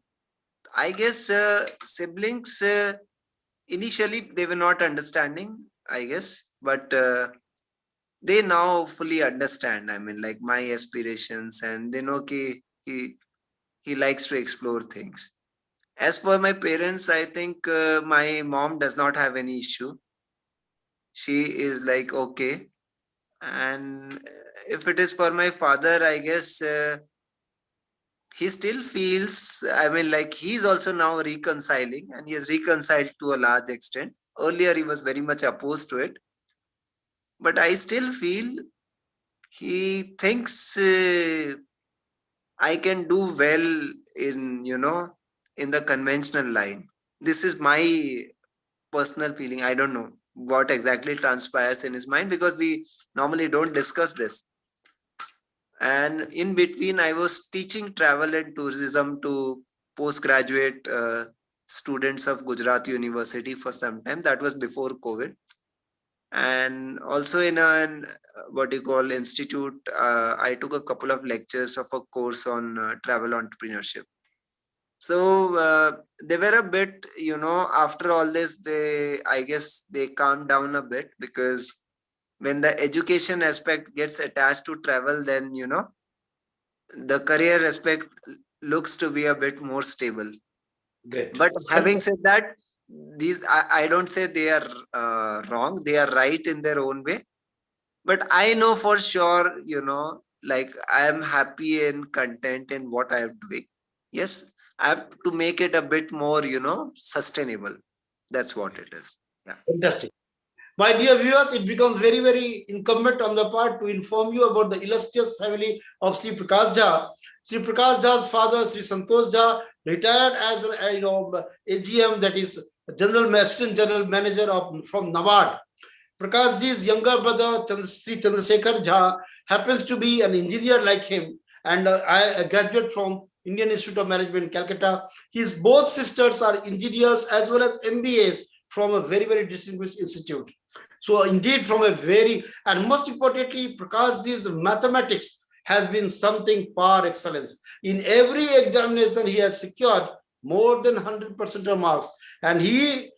I guess siblings initially they were not understanding, I guess, but they now fully understand. I mean, like my aspirations, and they know he likes to explore things. As for my parents, I think my mom does not have any issue. She is like, okay. And if it is for my father, I guess he still feels, I mean, like he's also now reconciling, and he has reconciled to a large extent. Earlier, he was very much opposed to it. But I still feel he thinks I can do well in the conventional line. This is my personal feeling. I don't know what exactly transpires in his mind, because we normally don't discuss this. And in between, I was teaching travel and tourism to postgraduate students of Gujarat University for some time. That was before COVID. And also in an what you call institute, I took a couple of lectures of a course on travel entrepreneurship. So they were a bit, after all this, I guess they calmed down a bit, because when the education aspect gets attached to travel, then, the career aspect looks to be a bit more stable. Great. But having said that, I don't say they are wrong. They are right in their own way. But I know for sure, like I am happy and content in what I am doing. Yes, I have to make it a bit more, sustainable. That's what it is. Yeah. Fantastic. My dear viewers, it becomes very, very incumbent on the part to inform you about the illustrious family of Sri Prakash Jha. Sri Prakash Jha's father, Sri Santosh Jha, retired as AGM, that is Assistant General Manager from NABARD. Prakash Ji's younger brother, Sri Chandrasekhar Jha, happens to be an engineer like him, and I graduate from Indian Institute of Management, Calcutta. His both sisters are engineers as well as MBAs from a very, very distinguished institute. So indeed, from a very, and most importantly, Prakash Ji's mathematics has been something par excellence. In every examination, he has secured more than 100% of marks, and he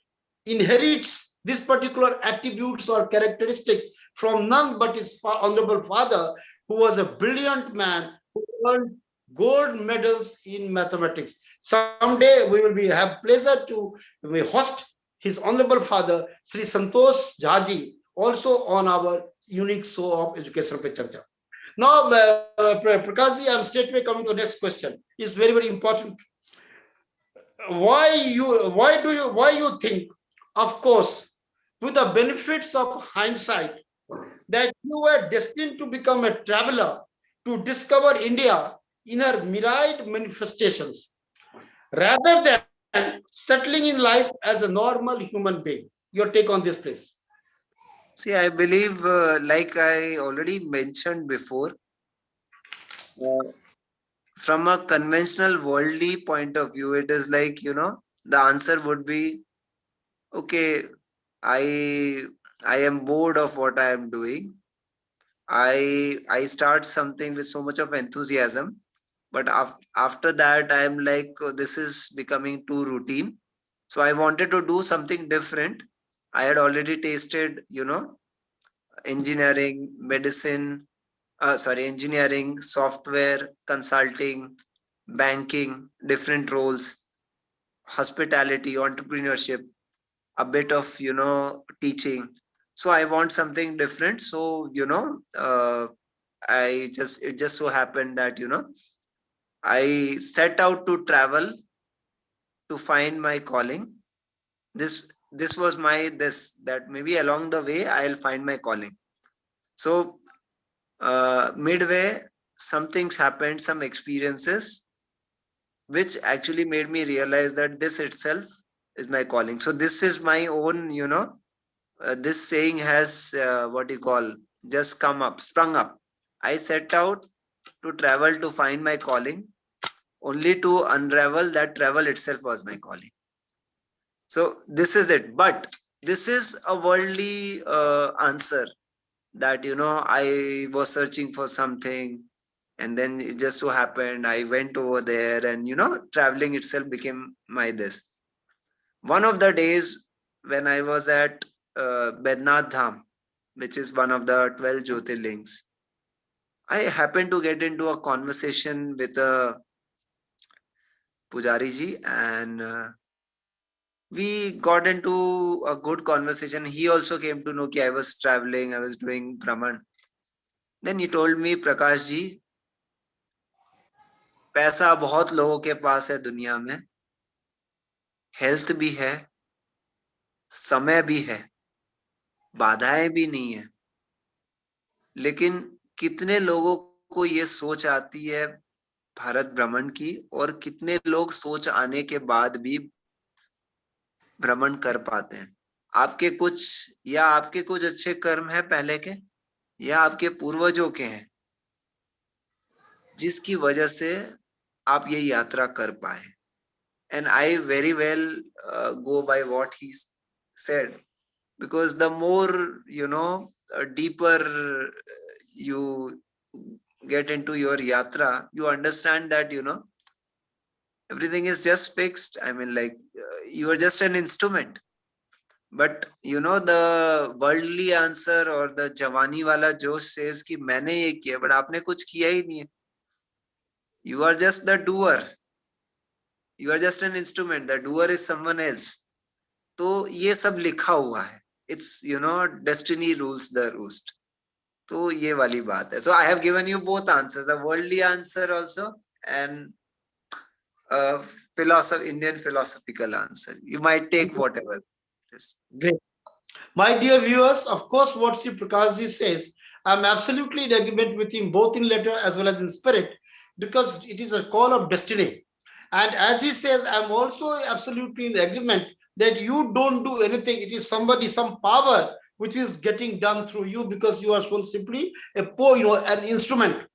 inherits these particular attributes or characteristics from none but his honorable father, who was a brilliant man who earned gold medals in mathematics. Someday we will have pleasure to host his honorable father, Sri Santosh Jhaji, also on our unique show of Education Pe Charcha. Now, Prakashji, I'm straightway coming to the next question. It's very, very important. Why you think, of course, with the benefits of hindsight, that you were destined to become a traveler to discover India in her myriad manifestations, rather than settling in life as a normal human being? Your take on this, please. See, I believe, like I already mentioned before, from a conventional worldly point of view, it is like, the answer would be, okay, I am bored of what I am doing. I start something with so much of enthusiasm, but after that I am like, oh, this is becoming too routine. So I wanted to do something different. I had already tasted, engineering, medicine, engineering, software, consulting, banking, different roles, hospitality, entrepreneurship, a bit of, teaching. So I want something different. So, it just so happened that, I set out to travel to find my calling. This was that maybe along the way I'll find my calling. So midway, some things happened, some experiences, which actually made me realize that this itself is my calling. So this is my own, this saying has just sprung up. I set out to travel to find my calling, only to unravel that travel itself was my calling. So this is it. But this is a worldly answer that, I was searching for something, and then it just so happened I went over there, and, traveling itself became my this. One of the days when I was at Bednath Dham, which is one of the 12 Jyotirlings, I happened to get into a conversation with a Pujari ji, and we got into a good conversation. He also came to know that I was traveling, I was doing Brahman. Then he told me, Prakash ji, पैसा बहुत लोगों के पास है दुनिया में, health भी है, समय भी है, बाधाएं भी नहीं है, लेकिन कितने लोगों को ये सोच आती है भारत भ्रमण की, और कितने लोग सोच आने के बाद भी भ्रमण कर पाते हैं? आपके कुछ अच्छे कर्म है पहले के, या आपके पूर्वजों के हैं, जिसकी वजह से आप ये यात्रा कर पाए. And I very well go by what he said, because the more, deeper you get into your yatra, you understand that, everything is just fixed. I mean, like, you are just an instrument. But, the worldly answer or the Jawani wala Josh says कि मैंने ये किया, but आपने कुछ किया ही नहीं है. You are just the doer. You are just an instrument. The doer is someone else. तो ये सब लिखा हुआ है. It's, destiny rules the roost. तो ये वाली बात है. So I have given you both answers, a worldly answer also, and Indian philosophical answer. You might take whatever it is. Great. My dear viewers, of course, what Sri Prakashji says, I'm absolutely in agreement with him, both in letter as well as in spirit, because it is a call of destiny. And as he says, I'm also absolutely in agreement that you don't do anything. It is somebody, some power, which is getting done through you, because you are so simply an instrument.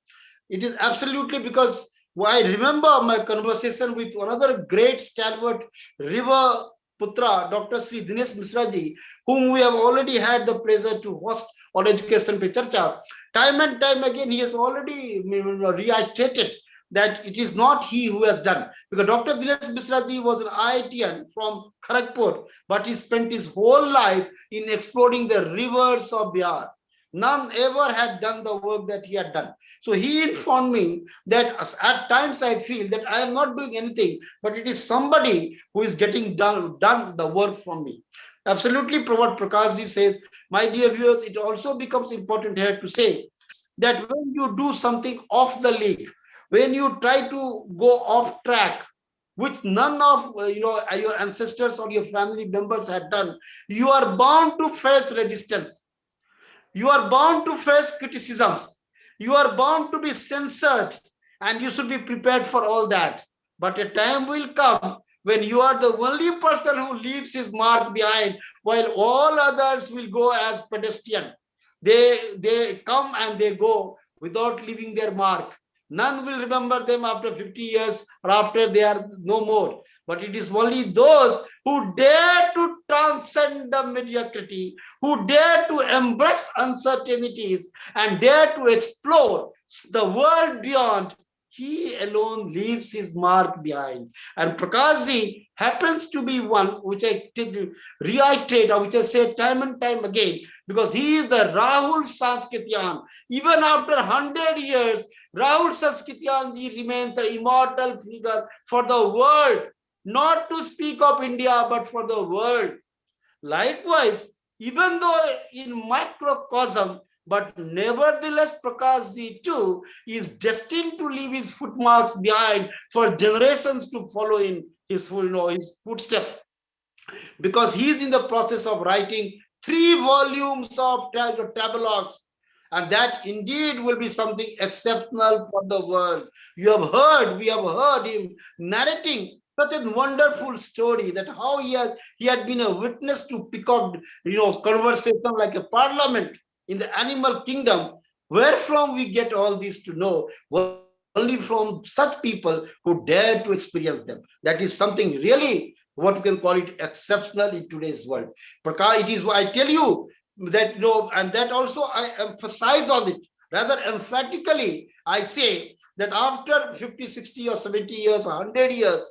It is absolutely because I remember my conversation with another great stalwart river Putra, Dr. Sri Dinesh Misraji, whom we have already had the pleasure to host on Education Pe Charcha. Time and time again, he has already reiterated that it is not he who has done. Because Dr. Dinesh Misraji was an IITian from Kharagpur, but he spent his whole life in exploring the rivers of Bihar. None ever had done the work that he had done. So he informed me that at times I feel that I am not doing anything, but it is somebody who is getting done the work from me. Absolutely, what Prakashji says, my dear viewers, it also becomes important here to say that when you do something off the league, when you try to go off track, which none of your ancestors or your family members had done, you are bound to face resistance. You are bound to face criticisms. You are bound to be censored, and you should be prepared for all that. But a time will come when you are the only person who leaves his mark behind, while all others will go as pedestrian. They come and they go without leaving their mark. None will remember them after 50 years or after they are no more. But it is only those who dare to transcend the mediocrity, who dare to embrace uncertainties and dare to explore the world beyond, he alone leaves his mark behind. And Prakashji happens to be one which I reiterate, or which I say time and time again, because he is the Rahul Sanskrityan. Even after 100 years, Rahul Sanskrityanji remains an immortal figure for the world, not to speak of India, but for the world. Likewise, even though in microcosm, but nevertheless, Prakashji too is destined to leave his footmarks behind for generations to follow in his footsteps, because he is in the process of writing 3 volumes of travelogues, and that indeed will be something exceptional for the world. We have heard him narrating such a wonderful story, that how he had been a witness to peacock conversation like a parliament in the animal kingdom. Where from we get all this to know? Only from such people who dare to experience them. That is something really, what we can call it, exceptional in today's world. Prakash, it is why I tell you that, and that also I emphasize on it rather emphatically. I say that after 50, 60 or 70 years or 100 years,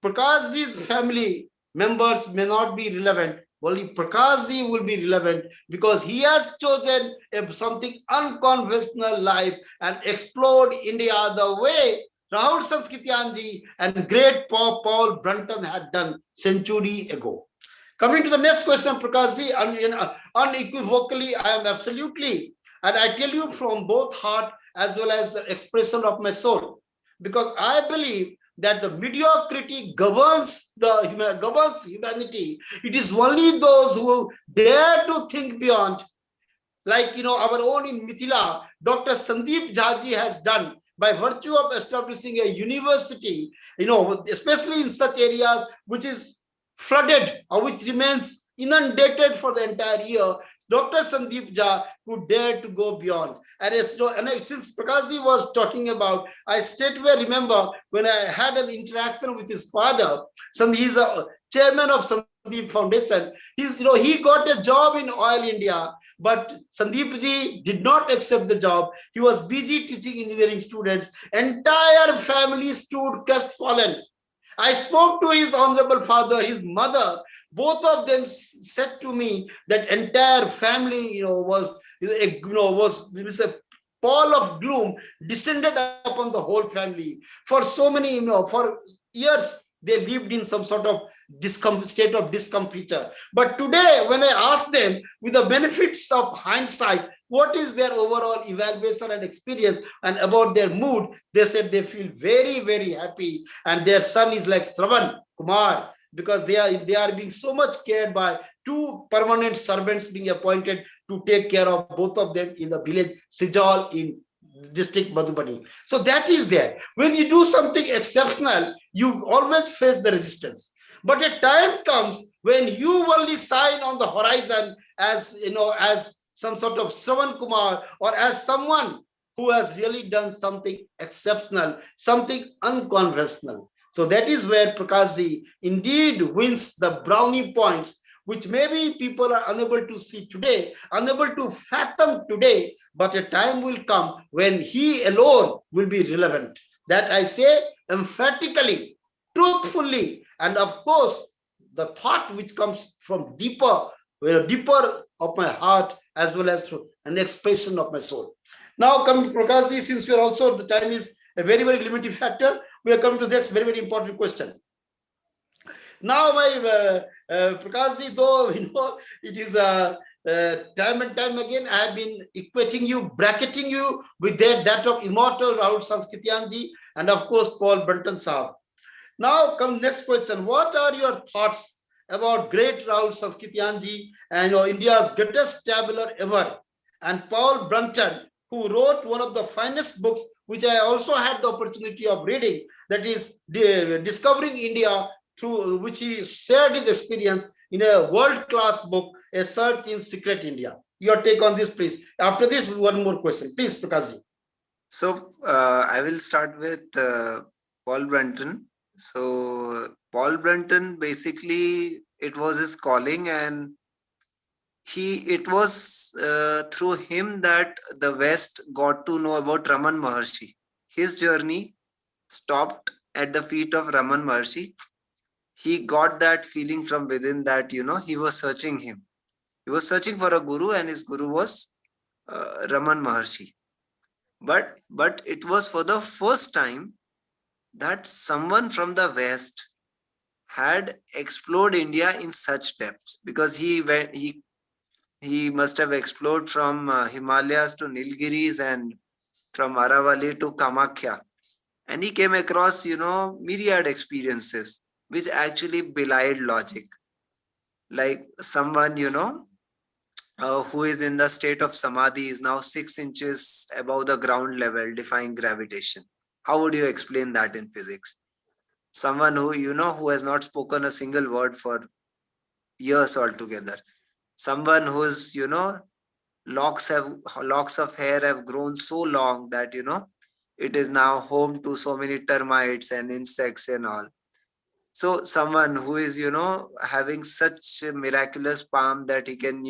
Prakashji's family members may not be relevant. Only Prakashji will be relevant, because he has chosen something unconventional life and explored India the way Rahul Sanskrityanji and great Paul Brunton had done century ago. Coming to the next question, Prakashji, unequivocally, I am absolutely, and I tell you from both heart as well as the expression of my soul, because I believe that the mediocrity governs humanity. It is only those who dare to think beyond, like our own in Mithila, Dr. Sandeep Jhaji has done by virtue of establishing a university, especially in such areas which is flooded or which remains inundated for the entire year. Dr. Sandeep Jha could dare to go beyond. And since Prakashji was talking about, I straightway remember when I had an interaction with his father. He's a chairman of Sandeep Foundation. He got a job in Oil India, but Sandeep ji did not accept the job. He was busy teaching engineering students. Entire family stood crestfallen. I spoke to his honorable father, his mother. Both of them said to me that entire family, was a pall of gloom descended upon the whole family. For so many, for years, they lived in some sort of state of discomfiture. But today, when I ask them, with the benefits of hindsight, what is their overall evaluation and experience and about their mood, they said they feel very, very happy. And their son is like Shravan Kumar, because they are being so much cared by two permanent servants being appointed to take care of both of them in the village Sijal in district Madhubani. So that is there. When you do something exceptional, you always face the resistance. But a time comes when you only sign on the horizon as, you know, as some sort of Shravan Kumar, or as someone who has really done something exceptional, something unconventional. So that is where Prakashji indeed wins the brownie points, which maybe people are unable to see today, unable to fathom today, but a time will come when he alone will be relevant. That I say emphatically, truthfully, and of course, the thought which comes from deeper, deeper of my heart, as well as through an expression of my soul. Now, come to Prakashji, since we are also, the time is a very, very limiting factor, we are coming to this very, very important question. Now, my Prakashji, though you know it is time and time again, I have been equating you, bracketing you with that of immortal Rahul Sanskrityanji and of course Paul Brunton Saab. Now, come next question. What are your thoughts about great Rahul Sanskrityanji and India's greatest traveler ever, and Paul Brunton, who wrote one of the finest books, which I also had the opportunity of reading, that is Discovering India, through which he shared his experience in a world-class book, A Search in Secret India. Your take on this, please. After this, one more question. Please, Prakashji. So I will start with Paul Brunton. So Paul Brunton, basically, it was his calling, and it was through him that the West got to know about Raman Maharshi. His journey stopped at the feet of Raman Maharshi. He got that feeling from within that, he was searching him. He was searching for a guru, and his guru was Raman Maharshi. But it was for the first time that someone from the West had explored India in such depths, because he must have explored from Himalayas to Nilgiris and from Aravalli to Kamakhya, and he came across myriad experiences which actually belied logic, like someone who is in the state of samadhi is now 6 inches above the ground level, defying gravitation. How would you explain that in physics? Someone who has not spoken a single word for years altogether. Someone whose locks of hair have grown so long that it is now home to so many termites and insects and all. So someone who is having such a miraculous palm that he can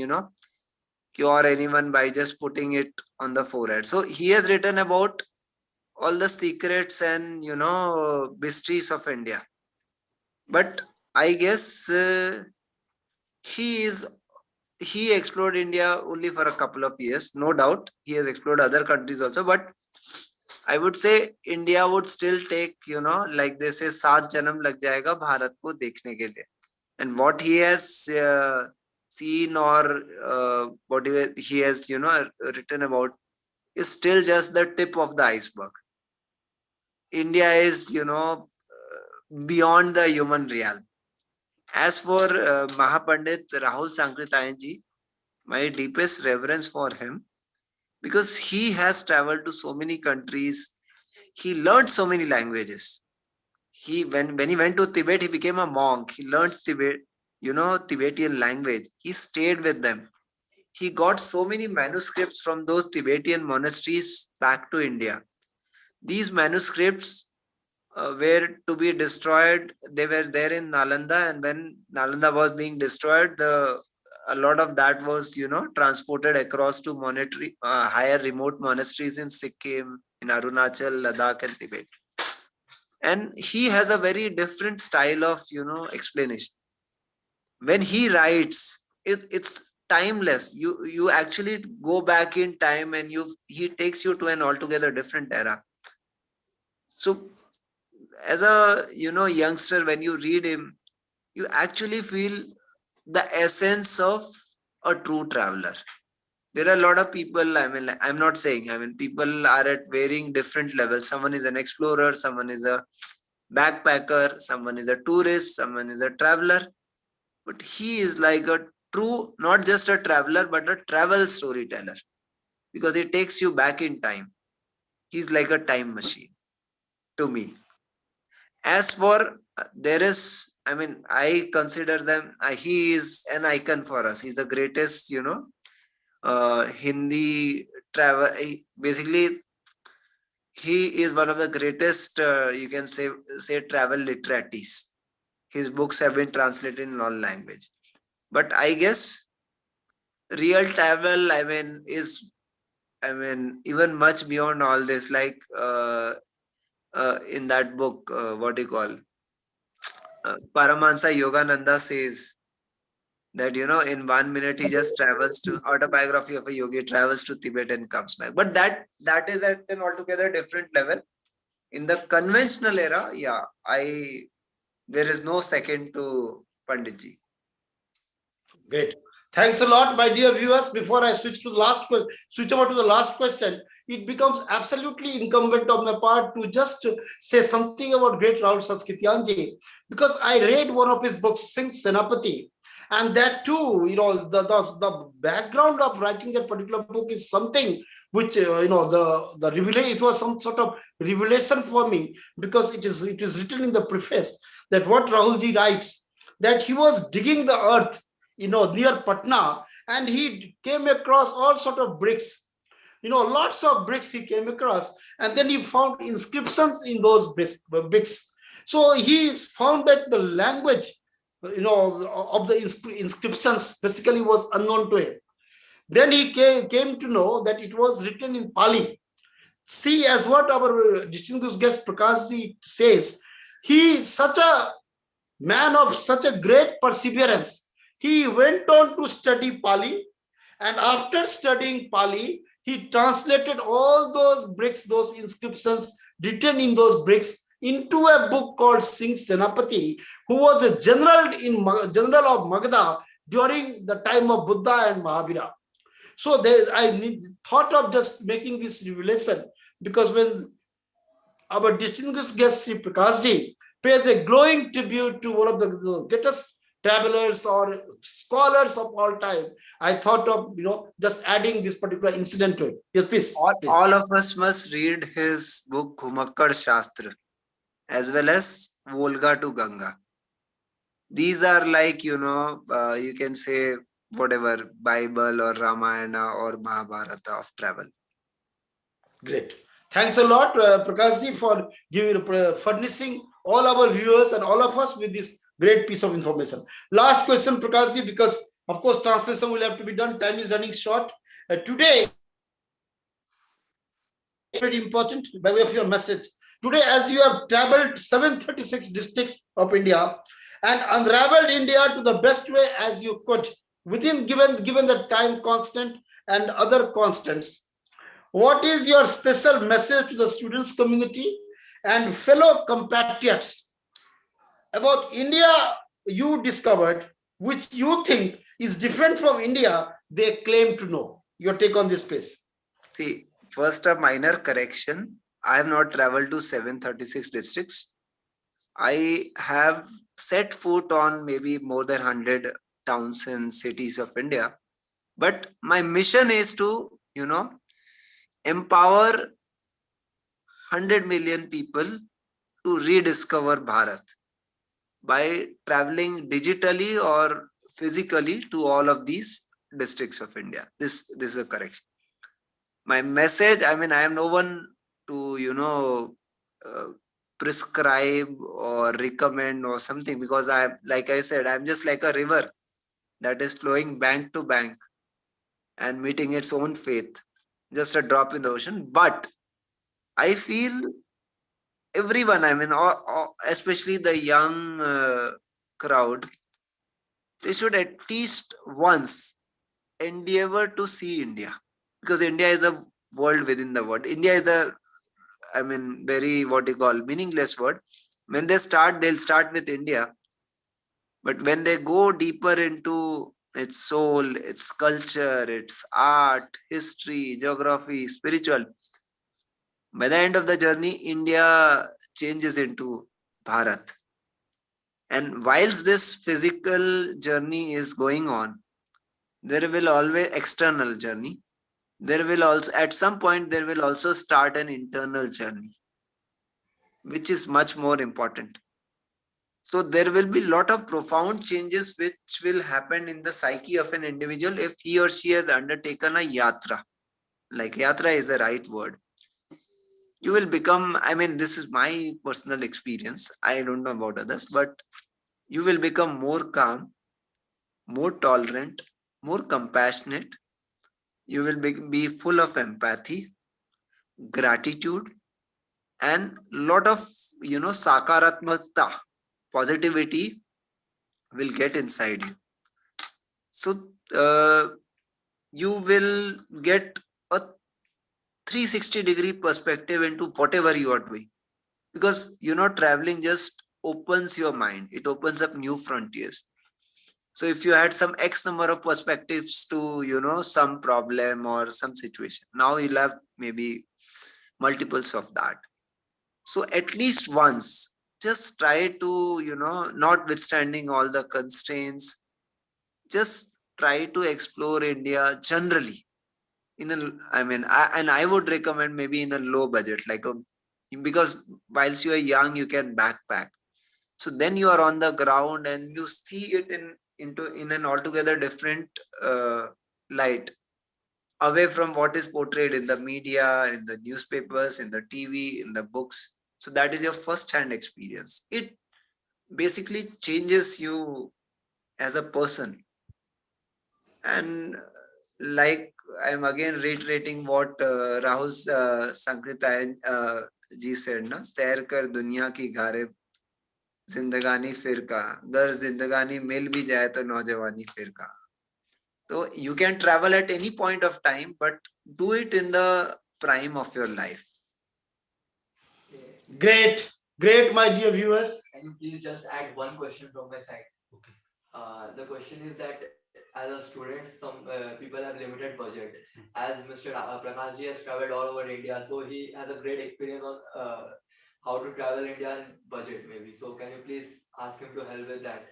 cure anyone by just putting it on the forehead. So he has written about all the secrets and mysteries of India. But I guess he explored India only for a couple of years. No doubt he has explored other countries also, but I would say India would still take, like they say, 7 janam lag jayega Bharat ko dekhne ke liye. And what he has seen, or what he has, written about, is still just the tip of the iceberg. India is, beyond the human realm. As for Mahapandit Rahul Sankrityayanji, my deepest reverence for him, because he has traveled to so many countries. He learned so many languages. When he went to Tibet, he became a monk. He learned Tibetan language. He stayed with them. He got so many manuscripts from those Tibetan monasteries back to India. These manuscripts were to be destroyed. They were there in Nalanda, and when Nalanda was being destroyed, a lot of that was transported across to higher remote monasteries in Sikkim, in Arunachal, Ladakh, and Tibet. And he has a very different style of explanation. When he writes, it's timeless. You actually go back in time, and he takes you to an altogether different era. So as a youngster, when you read him, you actually feel the essence of a true traveler. There are a lot of people, I'm not saying, people are at varying different levels. Someone is an explorer, someone is a backpacker, someone is a tourist, someone is a traveler. But he is like a true, not just a traveler, but a travel storyteller, because it takes you back in time. He's like a time machine to me. As for there is, I mean, I consider them, he is an icon for us. He's the greatest, Hindi travel. Basically, he is one of the greatest, you can say travel literates. His books have been translated in all language. But I guess real travel, even much beyond all this, like in that book, what do you call? Paramahansa Yogananda says that, in 1 minute he just travels to, autobiography of a yogi, travels to Tibet and comes back. But that is at an altogether different level. In the conventional era, yeah, there is no second to Panditji. Great. Thanks a lot, my dear viewers. Before I switch over to the last question, it becomes absolutely incumbent on my part to just say something about great Rahul Sanskrityanji, because I read one of his books, Singh Senapati, and that too, the background of writing that particular book is something which the revelation. It was some sort of revelation for me, because it is written in the preface that what Rahulji writes, that he was digging the earth near Patna, and he came across all sort of bricks, lots of bricks he came across, and then he found inscriptions in those bricks. So he found that the language, of the inscriptions basically was unknown to him. Then he came to know that it was written in Pali. See, as what our distinguished guest Prakashji says, he, such a man of such a great perseverance, he went on to study Pali, and after studying Pali, he translated all those bricks, those inscriptions written in those bricks, into a book called Singh Senapati, who was a general of Magadha during the time of Buddha and Mahavira. So I thought of just making this revelation, because when our distinguished guest Sri Prakashji pays a glowing tribute to one of the greatest travelers or scholars of all time, I thought of just adding this particular incident to it. Yes, please. All of us must read his book Ghumakkad Shastra, as well as Volga to Ganga. These are like, you can say whatever, Bible or Ramayana or Mahabharata of travel. Great. Thanks a lot, Prakashji, for furnishing all our viewers and all of us with this great piece of information. Last question, Prakashji, because of course translation will have to be done. Time is running short. Today, very important by way of your message. Today, as you have traveled 736 districts of India and unraveled India to the best way as you could, within given the time constant and other constants, what is your special message to the students community and fellow compatriots about India you discovered, which you think is different from India they claim to know? Your take on this, please. See, first a minor correction. I have not traveled to 736 districts. I have set foot on maybe more than 100 towns and cities of India. But my mission is to, empower 100 million people to rediscover Bharat by traveling digitally or physically to all of these districts of India. This is a correction. My message, I am no one to, prescribe or recommend or something, because like I said, I'm just like a river that is flowing bank to bank and meeting its own fate, just a drop in the ocean. But I feel everyone, especially the young crowd, they should at least once endeavor to see India, because India is a world within the world. India is very, meaningless word. When they start, they'll start with India. But when they go deeper into its soul, its culture, its art, history, geography, spiritual, by the end of the journey, India changes into Bharat. And whilst this physical journey is going on, there will always external journey. There will also, at some point, there will also start an internal journey, which is much more important. So there will be a lot of profound changes which will happen in the psyche of an individual if he or she has undertaken a yatra. Like yatra is the right word. You will become, I mean, this is my personal experience. I don't know about others, but you will become more calm, more tolerant, more compassionate. You will be full of empathy, gratitude, and lot of, sakaratmakta, positivity will get inside you. So you will get a 360-degree perspective into whatever you are doing, because traveling just opens your mind. It opens up new frontiers. So if you had some x number of perspectives to some problem or some situation, now you'll have maybe multiples of that. So at least once, just try to, notwithstanding all the constraints, just try to explore India generally. And I would recommend maybe in a low budget, because whilst you are young, you can backpack. So then you are on the ground and you see it in an altogether different light, away from what is portrayed in the media, in the newspapers, in the TV, in the books. So that is your first-hand experience. It basically changes you as a person. And like I'm again reiterating what Rahul Sankritai ji said, na, सैर कर दुनिया की घारे जिंदगानी फिर का, गर जिंदगानी मिल भी जाए तो नौजवानी फिर का. So you can travel at any point of time, but do it in the prime of your life. Great, great, my dear viewers. Can you please just add one question from my side? Okay. The question is that as a student, some people have limited budget. As Mr. Prakash ji has traveled all over India, so he has a great experience on how to travel India on budget, maybe. So can you please ask him to help with that?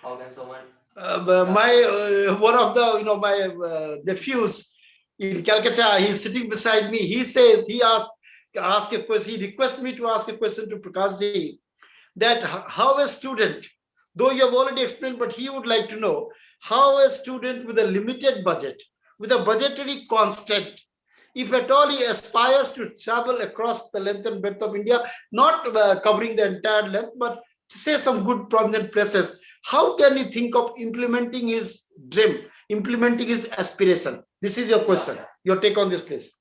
How can someone? One of the my nephews in Calcutta, he's sitting beside me. He says he ask a question. He requests me to ask a question to Prakash ji, that how a student, though you have already explained, but he would like to know how a student with a limited budget, with a budgetary constraint, if at all he aspires to travel across the length and breadth of India, not covering the entire length, but say some good prominent places, how can he think of implementing his dream, implementing his aspiration? This is your question. Your take on this, please.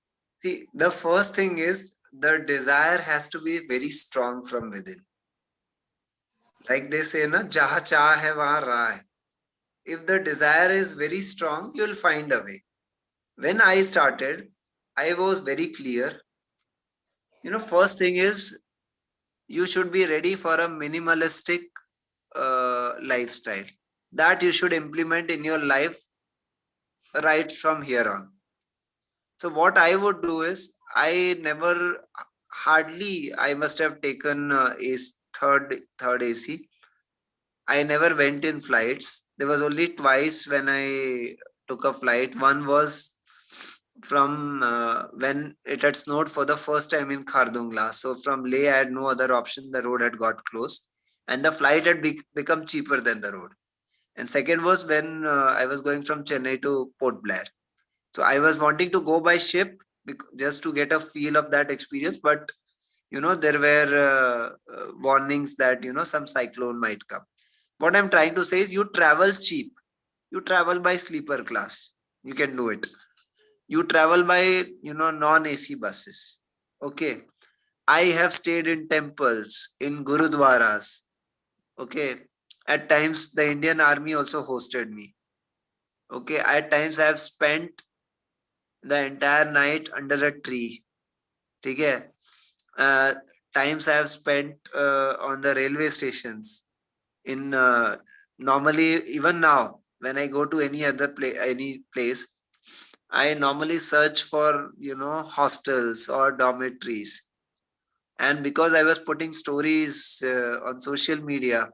See, the first thing is the desire has to be very strong from within. Like they say, na, jaha cha hai wahan raah hai. If the desire is very strong, you'll find a way. When I started, I was very clear. First thing is you should be ready for a minimalistic lifestyle that you should implement in your life right from here on. So what I would do is, I must have taken third AC. I never went in flights. There was only twice when I took a flight. One was from when it had snowed for the first time in Khardungla. So from Leh, I had no other option. The road had got closed and the flight had become cheaper than the road. And second was when I was going from Chennai to Port Blair. So I was wanting to go by ship just to get a feel of that experience. But, there were warnings that, some cyclone might come. What I'm trying to say is you travel cheap. You travel by sleeper class. You can do it. You travel by, non-AC buses. Okay. I have stayed in temples, in gurudwaras. Okay. At times, the Indian Army also hosted me. Okay. At times, I have spent the entire night under a tree. Okay. Times I have spent on the railway stations. In normally, even now, when I go to any place, I normally search for hostels or dormitories. And because I was putting stories on social media,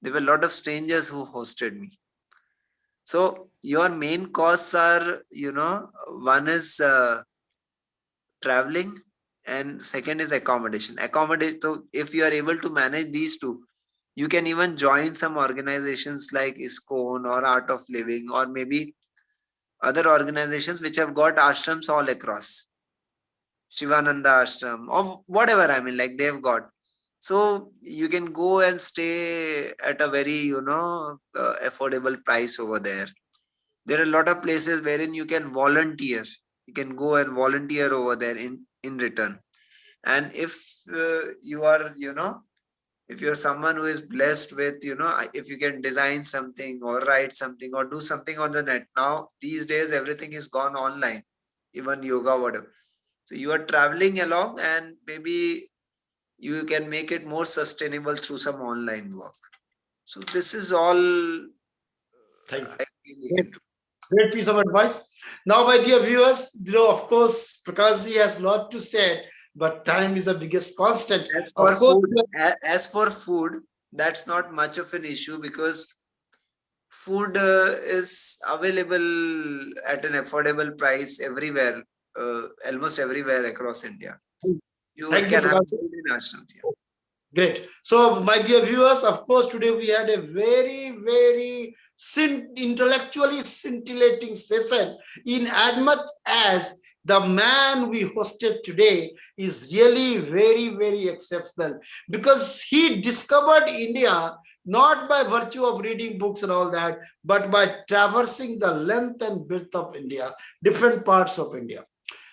there were a lot of strangers who hosted me. So your main costs are, one is traveling and second is accommodation. So if you are able to manage these two, you can even join some organizations like ISKCON or Art of Living, or maybe other organizations which have got ashrams all across, Shivananda Ashram or whatever. I mean, like they've got. So you can go and stay at a very, affordable price over there. There are a lot of places wherein you can volunteer. You can go and volunteer over there in return. And if you are, if you're someone who is blessed with, if you can design something or write something or do something on the net. Now, these days, everything is gone online, even yoga, whatever. So you are traveling along and maybe you can make it more sustainable through some online work. So this is all. Thank you. Great piece of advice. Now, my dear viewers, of course, Prakashji has a lot to say, but time is the biggest constant. As for food, that's not much of an issue because food is available at an affordable price everywhere, almost everywhere across India. You can have food in ashrams. Great. So, my dear viewers, of course, today we had a very, very intellectually scintillating session, in as much as the man we hosted today is really very, very exceptional, because he discovered India not by virtue of reading books and all that, but by traversing the length and breadth of India, different parts of India.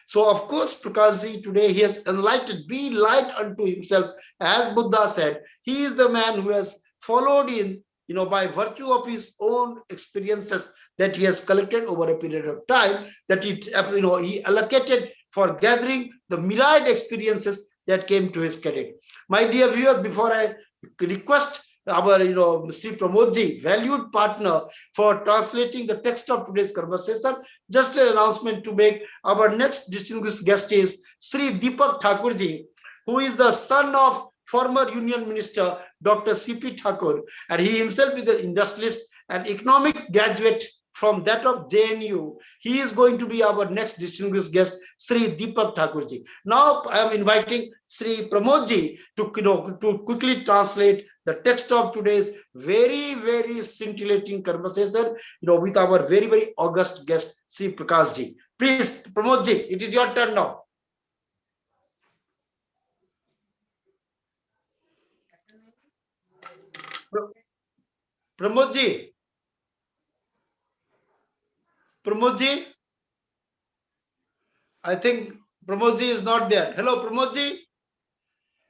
So, of course, Prakashji, today he has enlightened, be light unto himself. As Buddha said, he is the man who has followed in, by virtue of his own experiences that he has collected over a period of time, that he allocated for gathering the myriad experiences that came to his credit. My dear viewers, before I request our, Sri Pramodji, valued partner, for translating the text of today's conversation, just an announcement to make. Our next distinguished guest is Sri Deepak Thakurji, who is the son of former Union Minister Dr. C.P. Thakur, and he himself is an industrialist and economics graduate from that of JNU. He is going to be our next distinguished guest, Sri Deepak Thakurji. Now I am inviting Sri Pramodji to quickly translate the text of today's very, very scintillating conversation, with our very, very august guest, Sri Prakashji. Please, Pramodji, it is your turn now. Pramodji. Pramodji. I think Pramodji is not there. Hello, Pramodji.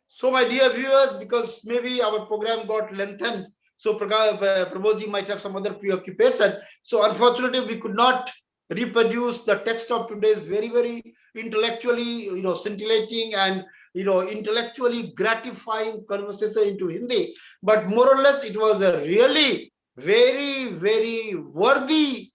So, my dear viewers, because maybe our program got lengthened, so Pramodji might have some other preoccupation. So, unfortunately, we could not reproduce the text of today's very, very intellectually, scintillating and, intellectually gratifying conversation into Hindi. But more or less, it was a really very, very worthy,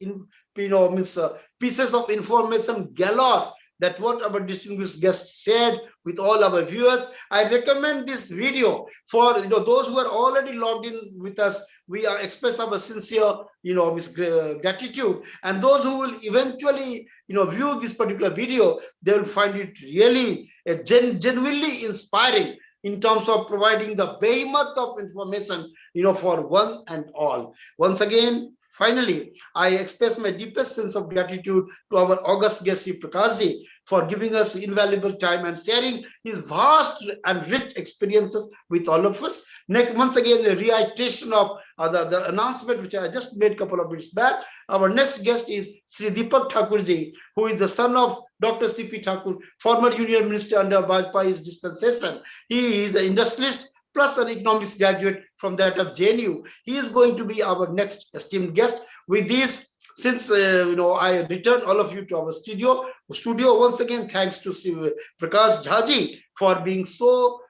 pieces of information galore, that what our distinguished guest said with all our viewers. I recommend this video for those who are already logged in with us. We express our sincere gratitude, and those who will eventually view this particular video, they will find it really genuinely inspiring in terms of providing the behemoth of information for one and all. Once again, finally, I express my deepest sense of gratitude to our august guest, Sri Prakashji, for giving us invaluable time and sharing his vast and rich experiences with all of us. Once again, the reiteration of the announcement which I just made a couple of minutes back. Our next guest is Sri Deepak Thakurji, who is the son of Dr. C.P. Thakur, former Union Minister under Vajpayee's dispensation. He is an industrialist plus an economics graduate from that of JNU. He is going to be our next esteemed guest. With this, since I return all of you to our studio once again, thanks to Sri Prakash Jhaji for being so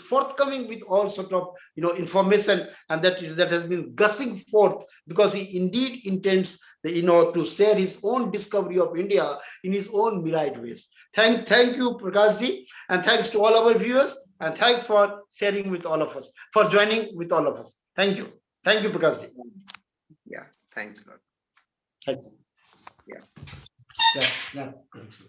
forthcoming with all sort of information, and that has been gushing forth, because he indeed intends to share his own discovery of India in his own myriad ways. Thank you, Prakashji, and thanks to all our viewers, and thanks for sharing with all of us, for joining with all of us. Thank you, Prakashji. Yeah, thanks a lot. Thanks. Yeah. Snap, correct, sir.